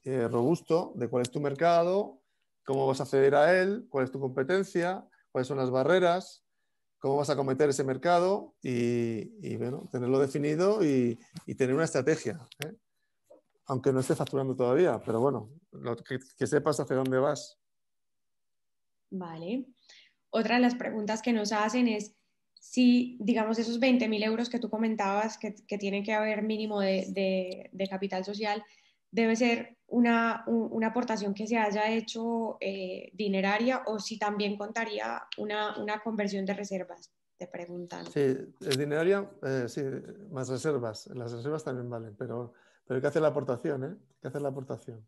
robusto de cuál es tu mercado, cómo vas a acceder a él, cuál es tu competencia, cuáles son las barreras, cómo vas a acometer ese mercado y bueno, tenerlo definido y tener una estrategia. Aunque no esté facturando todavía, pero bueno, que sepas hacia dónde vas. Vale. Otra de las preguntas que nos hacen es si, digamos, esos 20.000 euros que tú comentabas que tiene que haber mínimo de capital social, debe ser una aportación que se haya hecho dineraria o si también contaría una conversión de reservas te preguntan. Sí, el dinerario, sí, más reservas. Las reservas también valen, pero hay que hacer la aportación, ¿eh? Hay que hacer la aportación.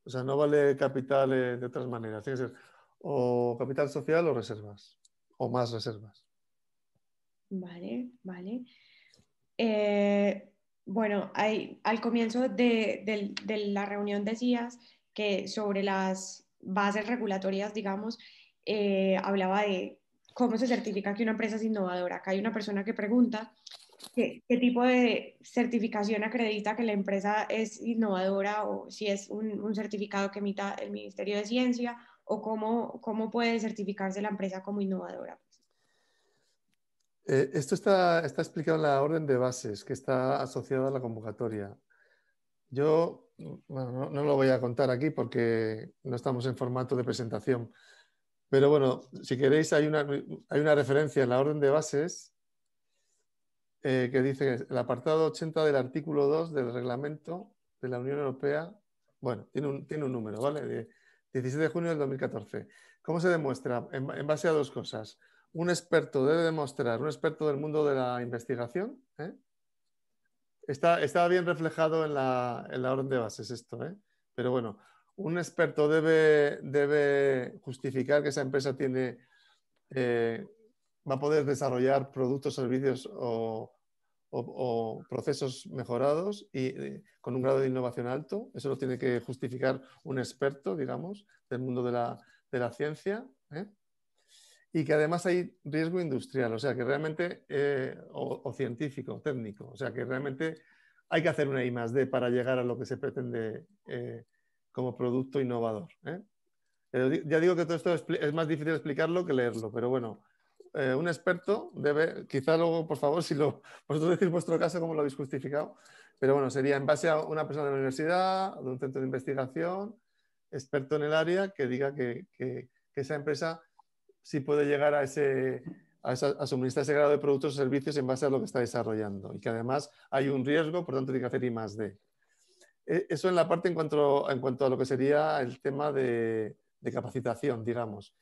O sea, no vale capital de otras maneras. Tiene que ser o capital social o reservas, o más reservas. Vale, vale. Bueno, al comienzo de la reunión decías que sobre las bases regulatorias, digamos, hablaba de cómo se certifica que una empresa es innovadora. Acá hay una persona que pregunta qué tipo de certificación acredita que la empresa es innovadora o si es un certificado que emita el Ministerio de Ciencia o cómo puede certificarse la empresa como innovadora. Esto está explicado en la orden de bases que está asociada a la convocatoria. Yo bueno, no lo voy a contar aquí porque no estamos en formato de presentación. Pero bueno, si queréis, hay una referencia en la orden de bases que dice que el apartado 80 del artículo 2 del reglamento de la Unión Europea, bueno, tiene un número, ¿vale? De 17 de junio del 2014. ¿Cómo se demuestra? En base a dos cosas. Un experto debe demostrar, un experto del mundo de la investigación, ¿eh? Está bien reflejado en la orden de bases esto, ¿eh? Pero bueno, un experto debe justificar que esa empresa va a poder desarrollar productos, servicios o procesos mejorados y con un grado de innovación alto. Eso lo tiene que justificar un experto, digamos, del mundo de la ciencia, ¿eh? Y que además hay riesgo industrial, o sea, que realmente, o científico, técnico, o sea, que realmente hay que hacer una I+D para llegar a lo que se pretende como producto innovador, ¿eh? Pero ya digo que todo esto es más difícil explicarlo que leerlo, pero bueno, un experto debe, quizá luego, por favor, si vosotros decís vuestro caso, cómo lo habéis justificado, pero bueno, sería en base a una persona de la universidad, de un centro de investigación, experto en el área, que diga que esa empresa sí puede llegar a suministrar ese grado de productos o servicios en base a lo que está desarrollando y que además hay un riesgo, por tanto tiene que hacer I+D. Eso en la parte en cuanto a lo que sería el tema de capacitación, digamos.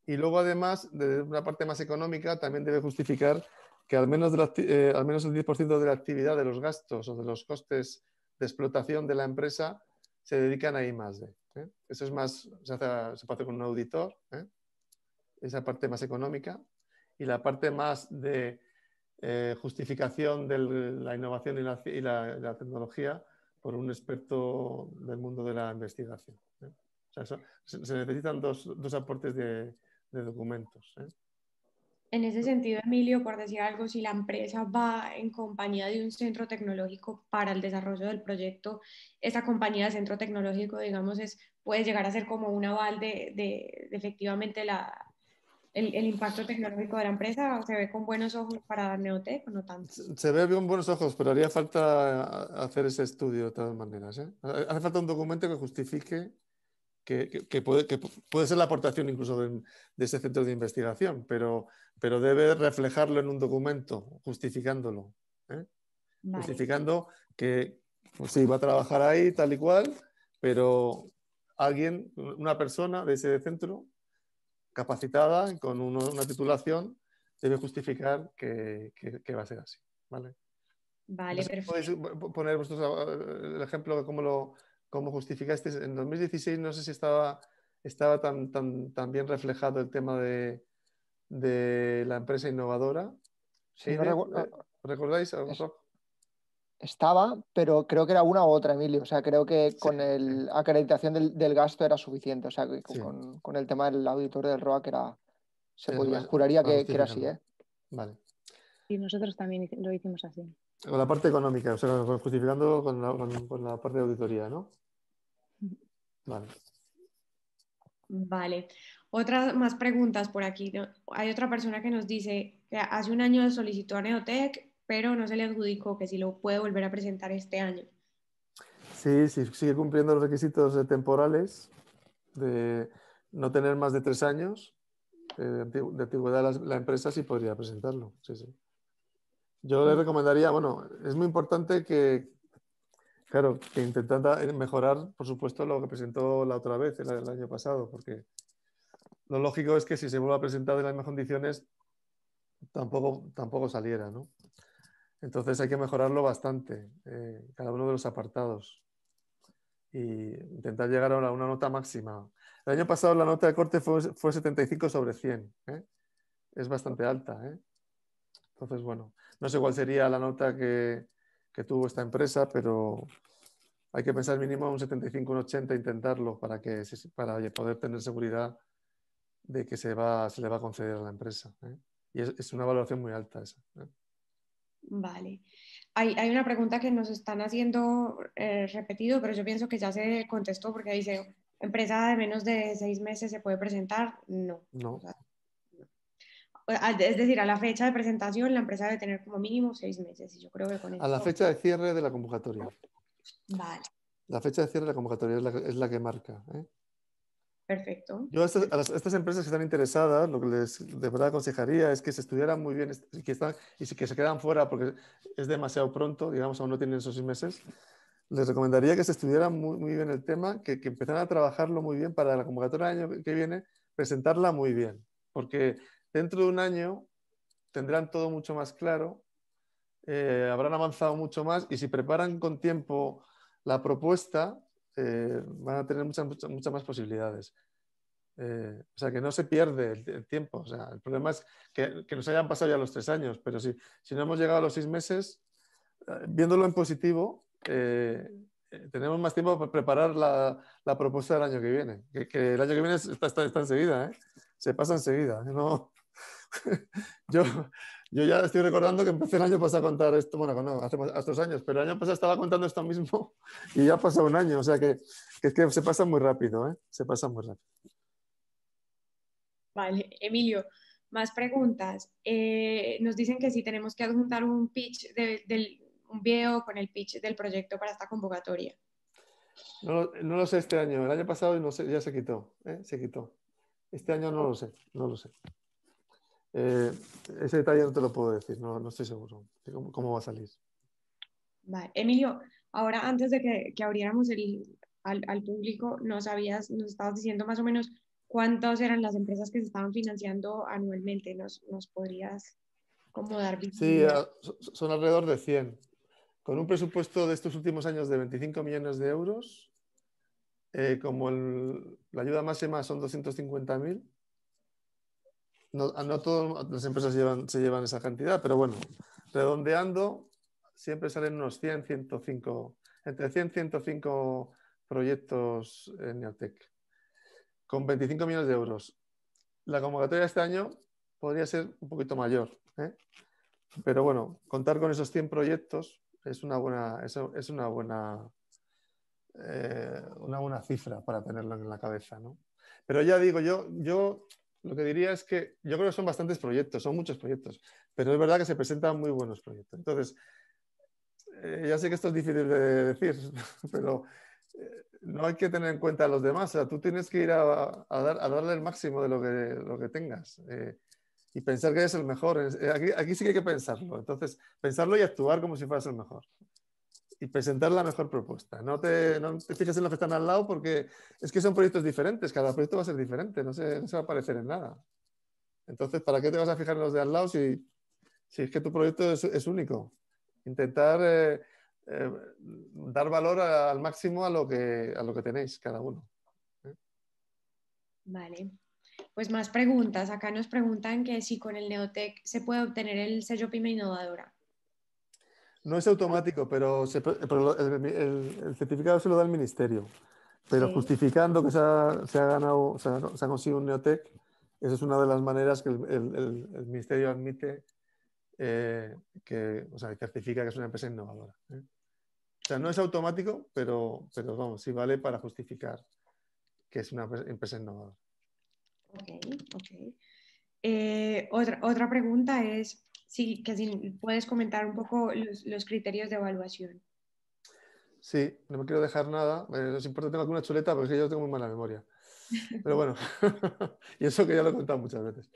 Y luego además, de una parte más económica, también debe justificar que al menos el 10% de la actividad, de los gastos o de los costes de explotación de la empresa se dedican a I+D, ¿eh? Eso es más, se puede hacer con un auditor, ¿eh? Esa parte más económica, y la parte más de justificación de la innovación y la tecnología por un experto del mundo de la investigación, ¿eh? O sea, se necesitan dos aportes de documentos, ¿eh? En ese sentido, Emilio, por decir algo, si la empresa va en compañía de un centro tecnológico para el desarrollo del proyecto, esa compañía de centro tecnológico, digamos, puede llegar a ser como un aval de efectivamente el impacto tecnológico de la empresa. ¿Se ve con buenos ojos para Neotec o no tanto? Se ve con buenos ojos, pero haría falta hacer ese estudio de todas maneras, ¿eh? Hace falta un documento que justifique que puede ser la aportación incluso de ese centro de investigación, pero debe reflejarlo en un documento, justificándolo, ¿eh? Vale. Justificando que pues sí, va a trabajar ahí tal y cual, pero alguien, una persona de ese centro, capacitada, con una titulación, debe justificar que va a ser así, ¿vale? Vale, No sé, perfecto. podéis poner vosotros el ejemplo de cómo justificasteis. En 2016 no sé si estaba tan bien reflejado el tema de la empresa innovadora. Sí, no ¿Recordáis? estaba, pero creo que era una u otra, Emilio. O sea, creo que con la acreditación del gasto era suficiente. O sea, que Sí. con el tema del auditor del ROA que se podía. Para Juraría que era así, ¿eh? Vale. Y nosotros también lo hicimos así. Con la parte económica, o sea, justificando con la parte de auditoría, ¿no? Vale. Vale. Otras más preguntas por aquí, ¿no? Hay otra persona que nos dice que hace un año solicitó a Neotec, pero no se le adjudicó, que si lo puede volver a presentar este año. Sí, sigue cumpliendo los requisitos temporales de no tener más de 3 años de antigüedad la empresa, sí podría presentarlo. Sí, sí. Yo le recomendaría, bueno, es muy importante que intentara mejorar, por supuesto, lo que presentó la otra vez, el año pasado, porque lo lógico es que si se vuelve a presentar en las mismas condiciones, tampoco saliera, ¿no? Entonces hay que mejorarlo bastante, cada uno de los apartados, y intentar llegar a una nota máxima. El año pasado la nota de corte fue 75 sobre 100, ¿eh? Es bastante alta, ¿eh? Entonces, bueno, no sé cuál sería la nota que tuvo esta empresa, pero hay que pensar mínimo un 75, un 80, intentarlo para poder tener seguridad de que se le va a conceder a la empresa, ¿eh? Y es una valoración muy alta esa, ¿eh? Vale. Hay una pregunta que nos están haciendo repetido, pero yo pienso que ya se contestó porque dice, ¿empresa de menos de 6 meses se puede presentar? No. No. O sea, es decir, a la fecha de presentación la empresa debe tener como mínimo 6 meses y yo creo que con A la esto... fecha de cierre de la convocatoria. Vale, La fecha de cierre de la convocatoria es la que marca, ¿eh? perfecto. Yo a estas empresas que están interesadas, lo que les de verdad aconsejaría es que se estudiaran muy bien y que se quedan fuera porque es demasiado pronto, digamos, aún no tienen esos 6 meses. Les recomendaría que se estudiaran muy bien el tema, que empezaran a trabajarlo muy bien para la convocatoria del año que viene, presentarla muy bien, porque dentro de un año tendrán todo mucho más claro, habrán avanzado mucho más, y si preparan con tiempo la propuesta, van a tener muchas más posibilidades. O sea, que no se pierde el tiempo. O sea, el problema es que nos hayan pasado ya los 3 años, pero si no hemos llegado a los 6 meses, viéndolo en positivo, tenemos más tiempo para preparar la propuesta del año que viene. Que el año que viene está enseguida, ¿eh? Se pasa enseguida. No, yo ya estoy recordando que empecé el año pasado a contar esto, bueno, no, hace 2 años, pero el año pasado estaba contando esto mismo y ya ha pasado un año. O sea, que se pasa muy rápido, ¿eh? Se pasa muy rápido. Vale, Emilio, más preguntas. Nos dicen que si tenemos que adjuntar un pitch un video con el pitch del proyecto para esta convocatoria. No lo sé este año. El año pasado no sé, ya se quitó, ¿eh? Se quitó. Este año no lo sé, no lo sé. Ese detalle no te lo puedo decir, no estoy seguro de cómo va a salir. Vale. Emilio, ahora antes de que abriéramos al público, nos estabas diciendo más o menos cuántas eran las empresas que se estaban financiando anualmente. ¿Nos podrías como dar Sí, visibilidad? son alrededor de 100. Con un presupuesto de estos últimos años de 25 millones de euros, como la ayuda máxima son 250.000. No todas las empresas se llevan esa cantidad, pero bueno, redondeando, siempre salen unos 100, 105, entre 100 y 105 proyectos en Neotec, con 25 millones de euros. La convocatoria de este año podría ser un poquito mayor, ¿eh? Pero bueno, contar con esos 100 proyectos es una buena cifra para tenerlo en la cabeza, ¿no? Pero ya digo, yo lo que diría es que yo creo que son bastantes proyectos, son muchos proyectos, pero es verdad que se presentan muy buenos proyectos. Entonces, ya sé que esto es difícil de decir, pero no hay que tener en cuenta a los demás. O sea, tú tienes que ir a darle el máximo de lo que tengas, y pensar que eres el mejor. Aquí sí que hay que pensarlo. Entonces, pensarlo y actuar como si fueras el mejor. Y presentar la mejor propuesta. No te fijes en los que están al lado, porque es que son proyectos diferentes. Cada proyecto va a ser diferente, no se va a parecer en nada. Entonces, ¿para qué te vas a fijar en los de al lado si es que tu proyecto es único? Intentar dar valor al máximo a lo que tenéis cada uno. Vale. Pues más preguntas. Acá nos preguntan que si con el Neotec se puede obtener el sello PYME Innovadora. No es automático, pero el certificado se lo da el ministerio. Pero Sí. justificando que se ha ganado, se ha conseguido un Neotec, esa es una de las maneras que el ministerio admite, o sea, certifica que es una empresa innovadora, ¿eh? O sea, no es automático, pero vamos, sí vale para justificar que es una empresa innovadora. Ok. Otra pregunta es si puedes comentar un poco los criterios de evaluación. Sí, no me quiero dejar nada. No es importante, tengo alguna chuleta, porque yo tengo muy mala memoria. Pero bueno, y eso que ya lo he contado muchas veces.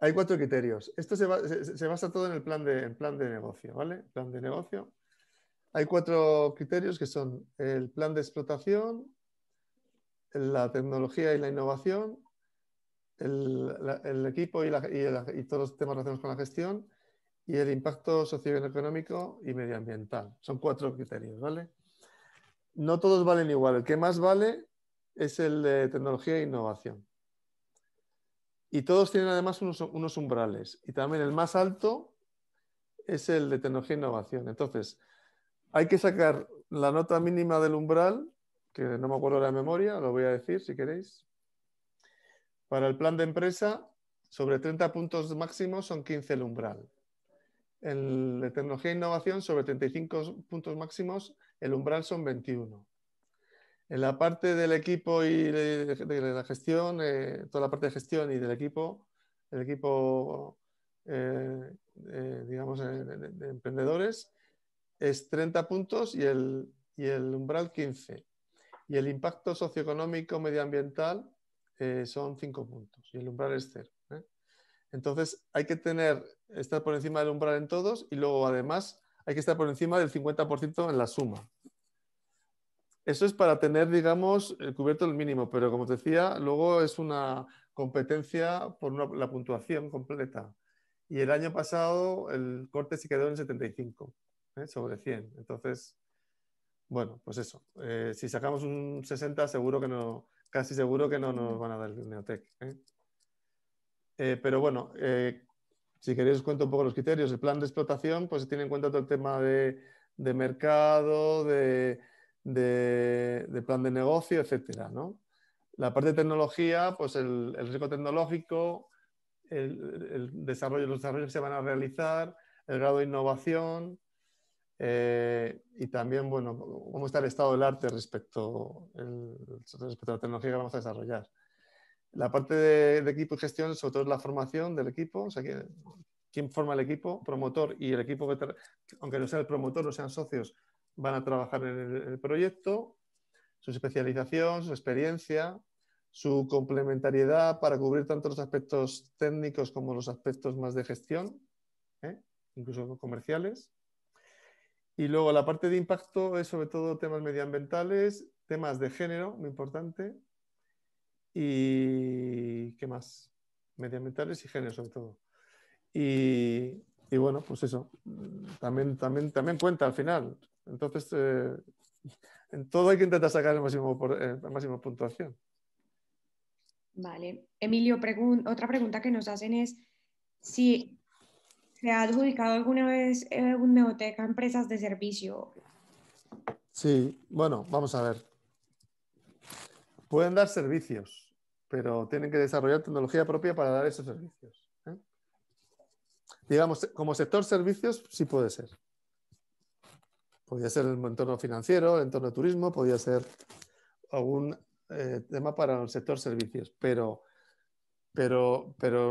Hay 4 criterios. Esto se basa todo en el plan de negocio, ¿vale? Plan de negocio. Hay 4 criterios que son el plan de explotación, la tecnología y la innovación, el equipo y todos los temas relacionados con la gestión y el impacto socioeconómico y medioambiental. Son 4 criterios, ¿vale? No todos valen igual. El que más vale es el de tecnología e innovación. Y todos tienen además unos umbrales. Y también el más alto es el de tecnología e innovación. Entonces, hay que sacar la nota mínima del umbral, que no me acuerdo de memoria, lo voy a decir si queréis. Para el plan de empresa, sobre 30 puntos máximos son 15 el umbral. En de tecnología e innovación, sobre 35 puntos máximos, el umbral son 21. En la parte del equipo y de la gestión, toda la parte de gestión y del equipo, el equipo, digamos, de emprendedores, es 30 puntos y el umbral 15. Y el impacto socioeconómico medioambiental son 5 puntos y el umbral es 0. Entonces hay que estar por encima del umbral en todos y luego además hay que estar por encima del 50% en la suma. Eso es para tener, digamos, cubierto el mínimo, pero como te decía, luego es una competencia por la puntuación completa. Y el año pasado el corte se quedó en 75 sobre 100. Entonces, bueno, pues eso. Si sacamos un 60, seguro que no, casi seguro que no nos van a dar el Neotec. Pero bueno, si queréis os cuento un poco los criterios. El plan de explotación, pues tiene en cuenta todo el tema de mercado, de plan de negocio, etcétera, ¿no? La parte de tecnología, pues el riesgo tecnológico, el desarrollo, los desarrollos que se van a realizar, el grado de innovación y también, bueno, cómo está el estado del arte respecto a la tecnología que vamos a desarrollar. La parte de equipo y gestión, sobre todo es la formación del equipo, o sea, quién forma el equipo, promotor y el equipo, aunque no sea el promotor, no sean socios, van a trabajar en el proyecto, su especialización, su experiencia, su complementariedad para cubrir tanto los aspectos técnicos como los aspectos más de gestión, incluso comerciales. Y luego la parte de impacto es sobre todo temas medioambientales, temas de género, muy importante, y ¿qué más? Medioambientales y género sobre todo. Y bueno, pues eso, también cuenta al final. Entonces, en todo hay que intentar sacar el máximo puntuación. Vale. Emilio, otra pregunta que nos hacen es si se ha adjudicado alguna vez un Neotec a empresas de servicio. Sí, bueno, vamos a ver. Pueden dar servicios, pero tienen que desarrollar tecnología propia para dar esos servicios. Digamos, como sector servicios sí puede ser. Podría ser el entorno financiero, el entorno de turismo, podría ser algún tema para el sector servicios, pero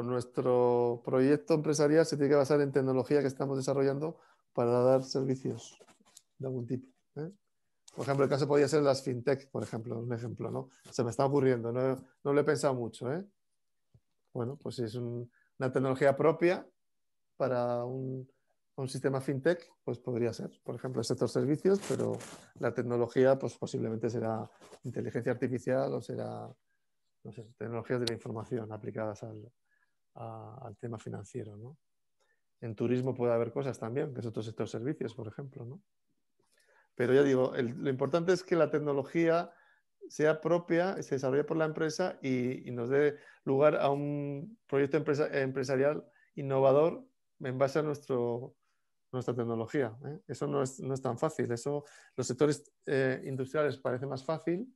nuestro proyecto empresarial se tiene que basar en tecnología que estamos desarrollando para dar servicios de algún tipo. Por ejemplo, el caso podría ser las fintech, por ejemplo, un ejemplo, ¿no? Se me está ocurriendo, no lo he pensado mucho, Bueno, pues si es una tecnología propia para un sistema fintech, pues podría ser, por ejemplo, el sector servicios, pero la tecnología pues posiblemente será inteligencia artificial o será, no sé, tecnologías de la información aplicadas al tema financiero, ¿no? En turismo puede haber cosas también, que es otro sector servicios, por ejemplo, ¿no? Pero ya digo, lo importante es que la tecnología sea propia, se desarrolle por la empresa y nos dé lugar a un proyecto empresarial innovador en base a nuestra tecnología. Eso no es tan fácil. Eso, los sectores industriales parece más fácil.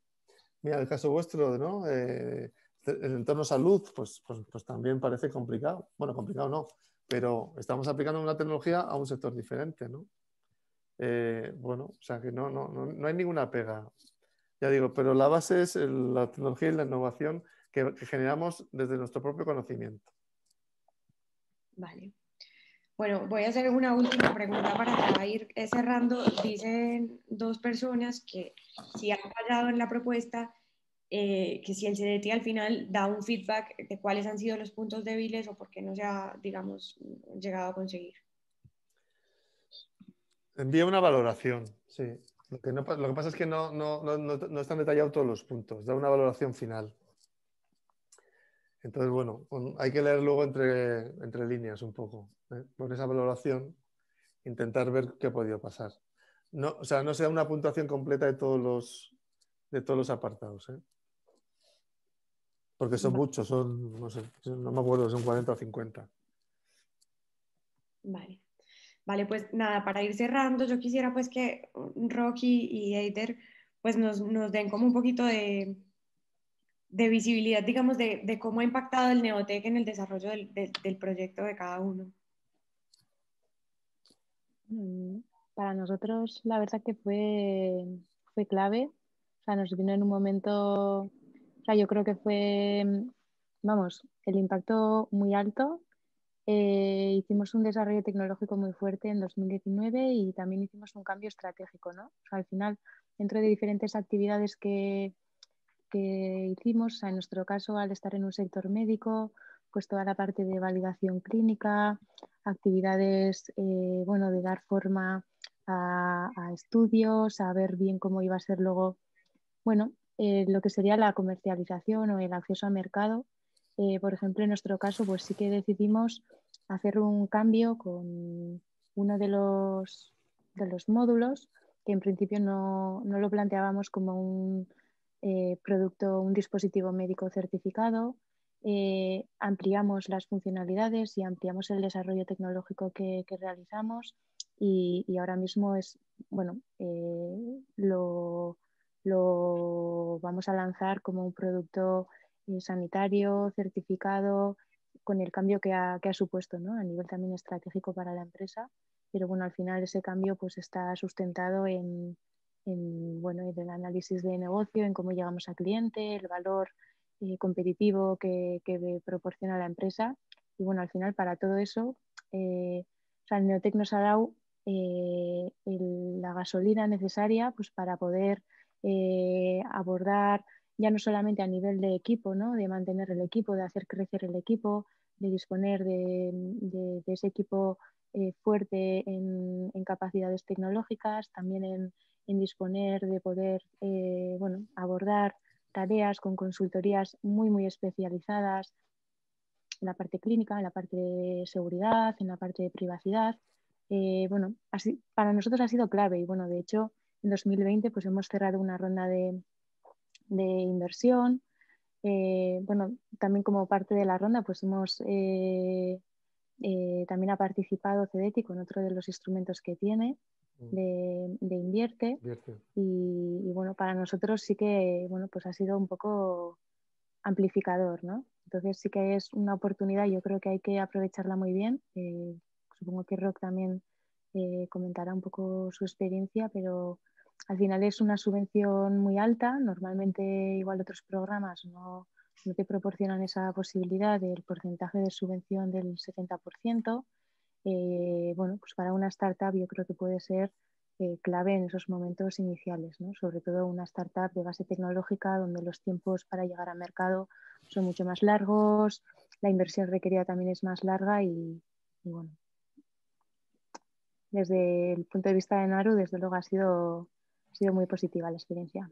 Mira, el caso vuestro, ¿no? El entorno salud, pues también parece complicado. Bueno, complicado no, pero estamos aplicando una tecnología a un sector diferente, ¿no? Bueno, o sea que no hay ninguna pega. Ya digo, pero la base es la tecnología y la innovación que generamos desde nuestro propio conocimiento. Vale. Bueno, voy a hacer una última pregunta para ir cerrando. Dicen 2 personas que si han fallado en la propuesta, que si el CDT al final da un feedback de cuáles han sido los puntos débiles o por qué no se ha, digamos, llegado a conseguir. Envía una valoración, sí. Lo que pasa es que no están detallados todos los puntos. Da una valoración final. Entonces, bueno, hay que leer luego entre líneas un poco, ¿eh? Con esa valoración, intentar ver qué ha podido pasar. No, o sea, no sea una puntuación completa de todos los apartados, ¿eh? Porque son muchos, no sé, no me acuerdo, son 40 o 50. Vale. Vale, pues nada, para ir cerrando, yo quisiera pues que Rocky y Eider pues nos den como un poquito de visibilidad, digamos, de cómo ha impactado el Neotec en el desarrollo del proyecto de cada uno. Para nosotros la verdad que fue clave, o sea, nos vino en un momento, o sea, yo creo que fue, vamos, el impacto muy alto. Hicimos un desarrollo tecnológico muy fuerte en 2019 y también hicimos un cambio estratégico, ¿no? O sea, al final, dentro de diferentes actividades que hicimos, o sea, en nuestro caso, al estar en un sector médico, pues toda la parte de validación clínica, actividades, bueno, de dar forma a estudios, a ver bien cómo iba a ser luego, bueno, lo que sería la comercialización o el acceso al mercado. Por ejemplo, en nuestro caso, pues sí que decidimos hacer un cambio con uno de los módulos que en principio no lo planteábamos como un producto, un dispositivo médico certificado. Ampliamos las funcionalidades y ampliamos el desarrollo tecnológico que realizamos y ahora mismo es, bueno, lo vamos a lanzar como un producto sanitario, certificado, con el cambio que ha supuesto, ¿no? A nivel también estratégico para la empresa. Pero bueno, al final ese cambio pues está sustentado bueno, en el análisis de negocio, en cómo llegamos al cliente, el valor competitivo que proporciona la empresa. Y bueno, al final para todo eso, o sea, el Neotec nos ha dado la gasolina necesaria pues, para poder abordar ya no solamente a nivel de equipo, ¿no? De mantener el equipo, de hacer crecer el equipo, de disponer de ese equipo fuerte en capacidades tecnológicas, también en disponer de poder bueno, abordar tareas con consultorías muy especializadas en la parte clínica, en la parte de seguridad, en la parte de privacidad. Bueno, así, para nosotros ha sido clave y bueno, de hecho, en 2020 pues hemos cerrado una ronda de inversión. Bueno, también como parte de la ronda pues hemos también ha participado Cedeti con otro de los instrumentos que tiene de Invierte. Y bueno, para nosotros sí que bueno, pues ha sido un poco amplificador, ¿no? Entonces sí que es una oportunidad, yo creo que hay que aprovecharla muy bien. Supongo que Rock también comentará un poco su experiencia, pero al final es una subvención muy alta. Normalmente igual otros programas no te proporcionan esa posibilidad del porcentaje de subvención del 70%. Bueno, pues para una startup yo creo que puede ser clave en esos momentos iniciales, ¿no? Sobre todo una startup de base tecnológica donde los tiempos para llegar al mercado son mucho más largos, la inversión requerida también es más larga y bueno, desde el punto de vista de Naru, desde luego ha sido muy positiva la experiencia.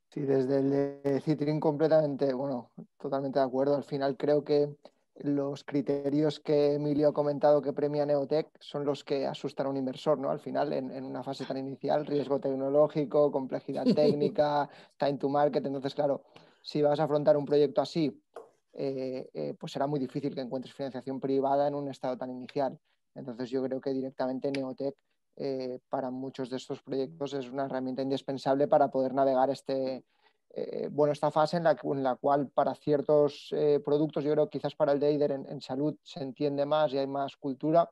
Sí, desde el de Citrin completamente, bueno, totalmente de acuerdo. Al final creo que los criterios que Emilio ha comentado que premia Neotec son los que asustan a un inversor, ¿no? Al final, en una fase tan inicial, riesgo tecnológico, complejidad técnica, time to market. Entonces, claro, si vas a afrontar un proyecto así, pues será muy difícil que encuentres financiación privada en un estado tan inicial. Entonces, yo creo que directamente Neotec para muchos de estos proyectos es una herramienta indispensable para poder navegar esta fase en la cual para ciertos productos, yo creo que quizás para el de Eider en salud se entiende más y hay más cultura.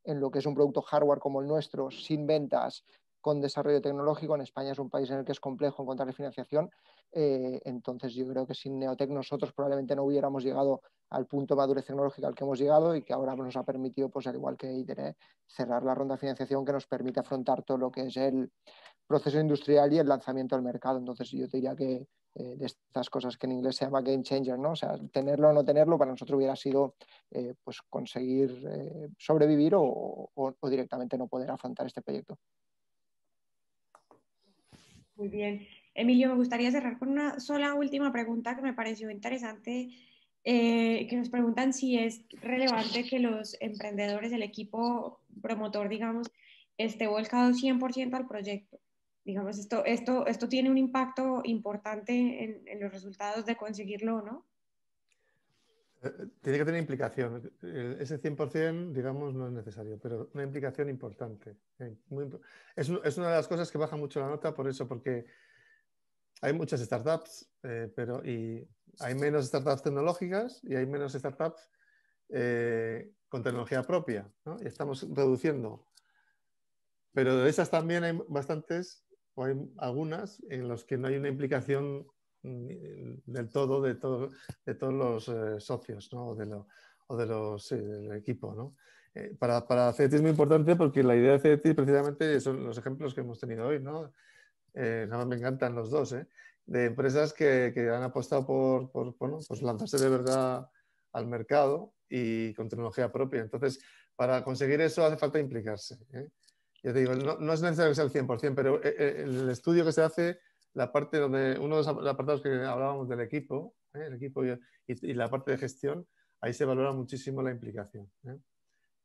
En lo que es un producto hardware como el nuestro, sin ventas, con desarrollo tecnológico, en España es un país en el que es complejo encontrar financiación. Entonces yo creo que sin Neotec nosotros probablemente no hubiéramos llegado al punto de madurez tecnológica al que hemos llegado y que ahora nos ha permitido, pues al igual que Eider, cerrar la ronda de financiación que nos permite afrontar todo lo que es el proceso industrial y el lanzamiento al mercado. Entonces yo te diría que de estas cosas que en inglés se llama game changer, ¿no? O sea, tenerlo o no tenerlo para nosotros hubiera sido pues conseguir sobrevivir o directamente no poder afrontar este proyecto. Muy bien. Emilio, me gustaría cerrar con una sola última pregunta que me pareció interesante, que nos preguntan si es relevante que los emprendedores, el equipo promotor, digamos, esté volcado 100% al proyecto. Digamos, esto tiene un impacto importante en los resultados de conseguirlo, ¿no? Tiene que tener implicación. Ese 100%, digamos, no es necesario, pero una implicación importante. Es una de las cosas que baja mucho la nota por eso, porque hay muchas startups, y hay menos startups tecnológicas y hay menos startups con tecnología propia, ¿no? Y estamos reduciendo. Pero de esas también hay bastantes, o hay algunas, en las que no hay una implicación del todo de todos los socios, ¿no? Del equipo, ¿no? Para CETI es muy importante porque la idea de CETI precisamente son los ejemplos que hemos tenido hoy, ¿no? Nada más me encantan los dos, de empresas que han apostado por bueno, pues lanzarse de verdad al mercado y con tecnología propia. Entonces, para conseguir eso hace falta implicarse. Ya te digo, no es necesario que sea el 100%, pero el estudio que se hace, la parte donde uno de los apartados que hablábamos del equipo, el equipo y la parte de gestión, ahí se valora muchísimo la implicación.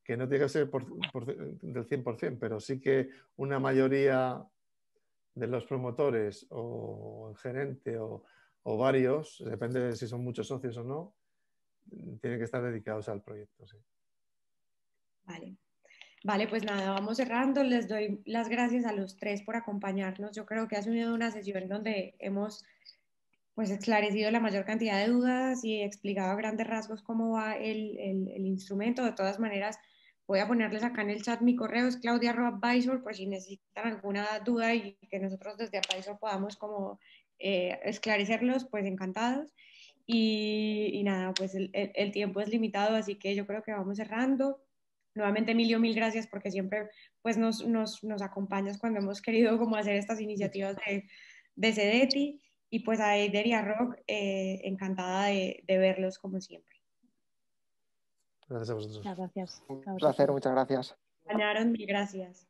Que no tiene que ser del 100%, pero sí que una mayoría de los promotores o el gerente o varios, depende de si son muchos socios o no, tienen que estar dedicados al proyecto. Sí. Vale, pues nada, vamos cerrando. Les doy las gracias a los tres por acompañarnos. Yo creo que ha sido una sesión donde hemos pues esclarecido la mayor cantidad de dudas y explicado a grandes rasgos cómo va el instrumento. De todas maneras, voy a ponerles acá en el chat mi correo, es claudia@advisor, por si necesitan alguna duda y que nosotros desde Advisor podamos como esclarecerlos, pues encantados. Y nada, pues el tiempo es limitado, así que yo creo que vamos cerrando. Nuevamente, Emilio, mil gracias porque siempre pues, nos acompañas cuando hemos querido como hacer estas iniciativas de CEDETI. Y pues a Eider y a Rock, encantada de verlos como siempre. Gracias a vosotros. Muchas gracias. Un placer, muchas gracias. Ganaron, mil gracias.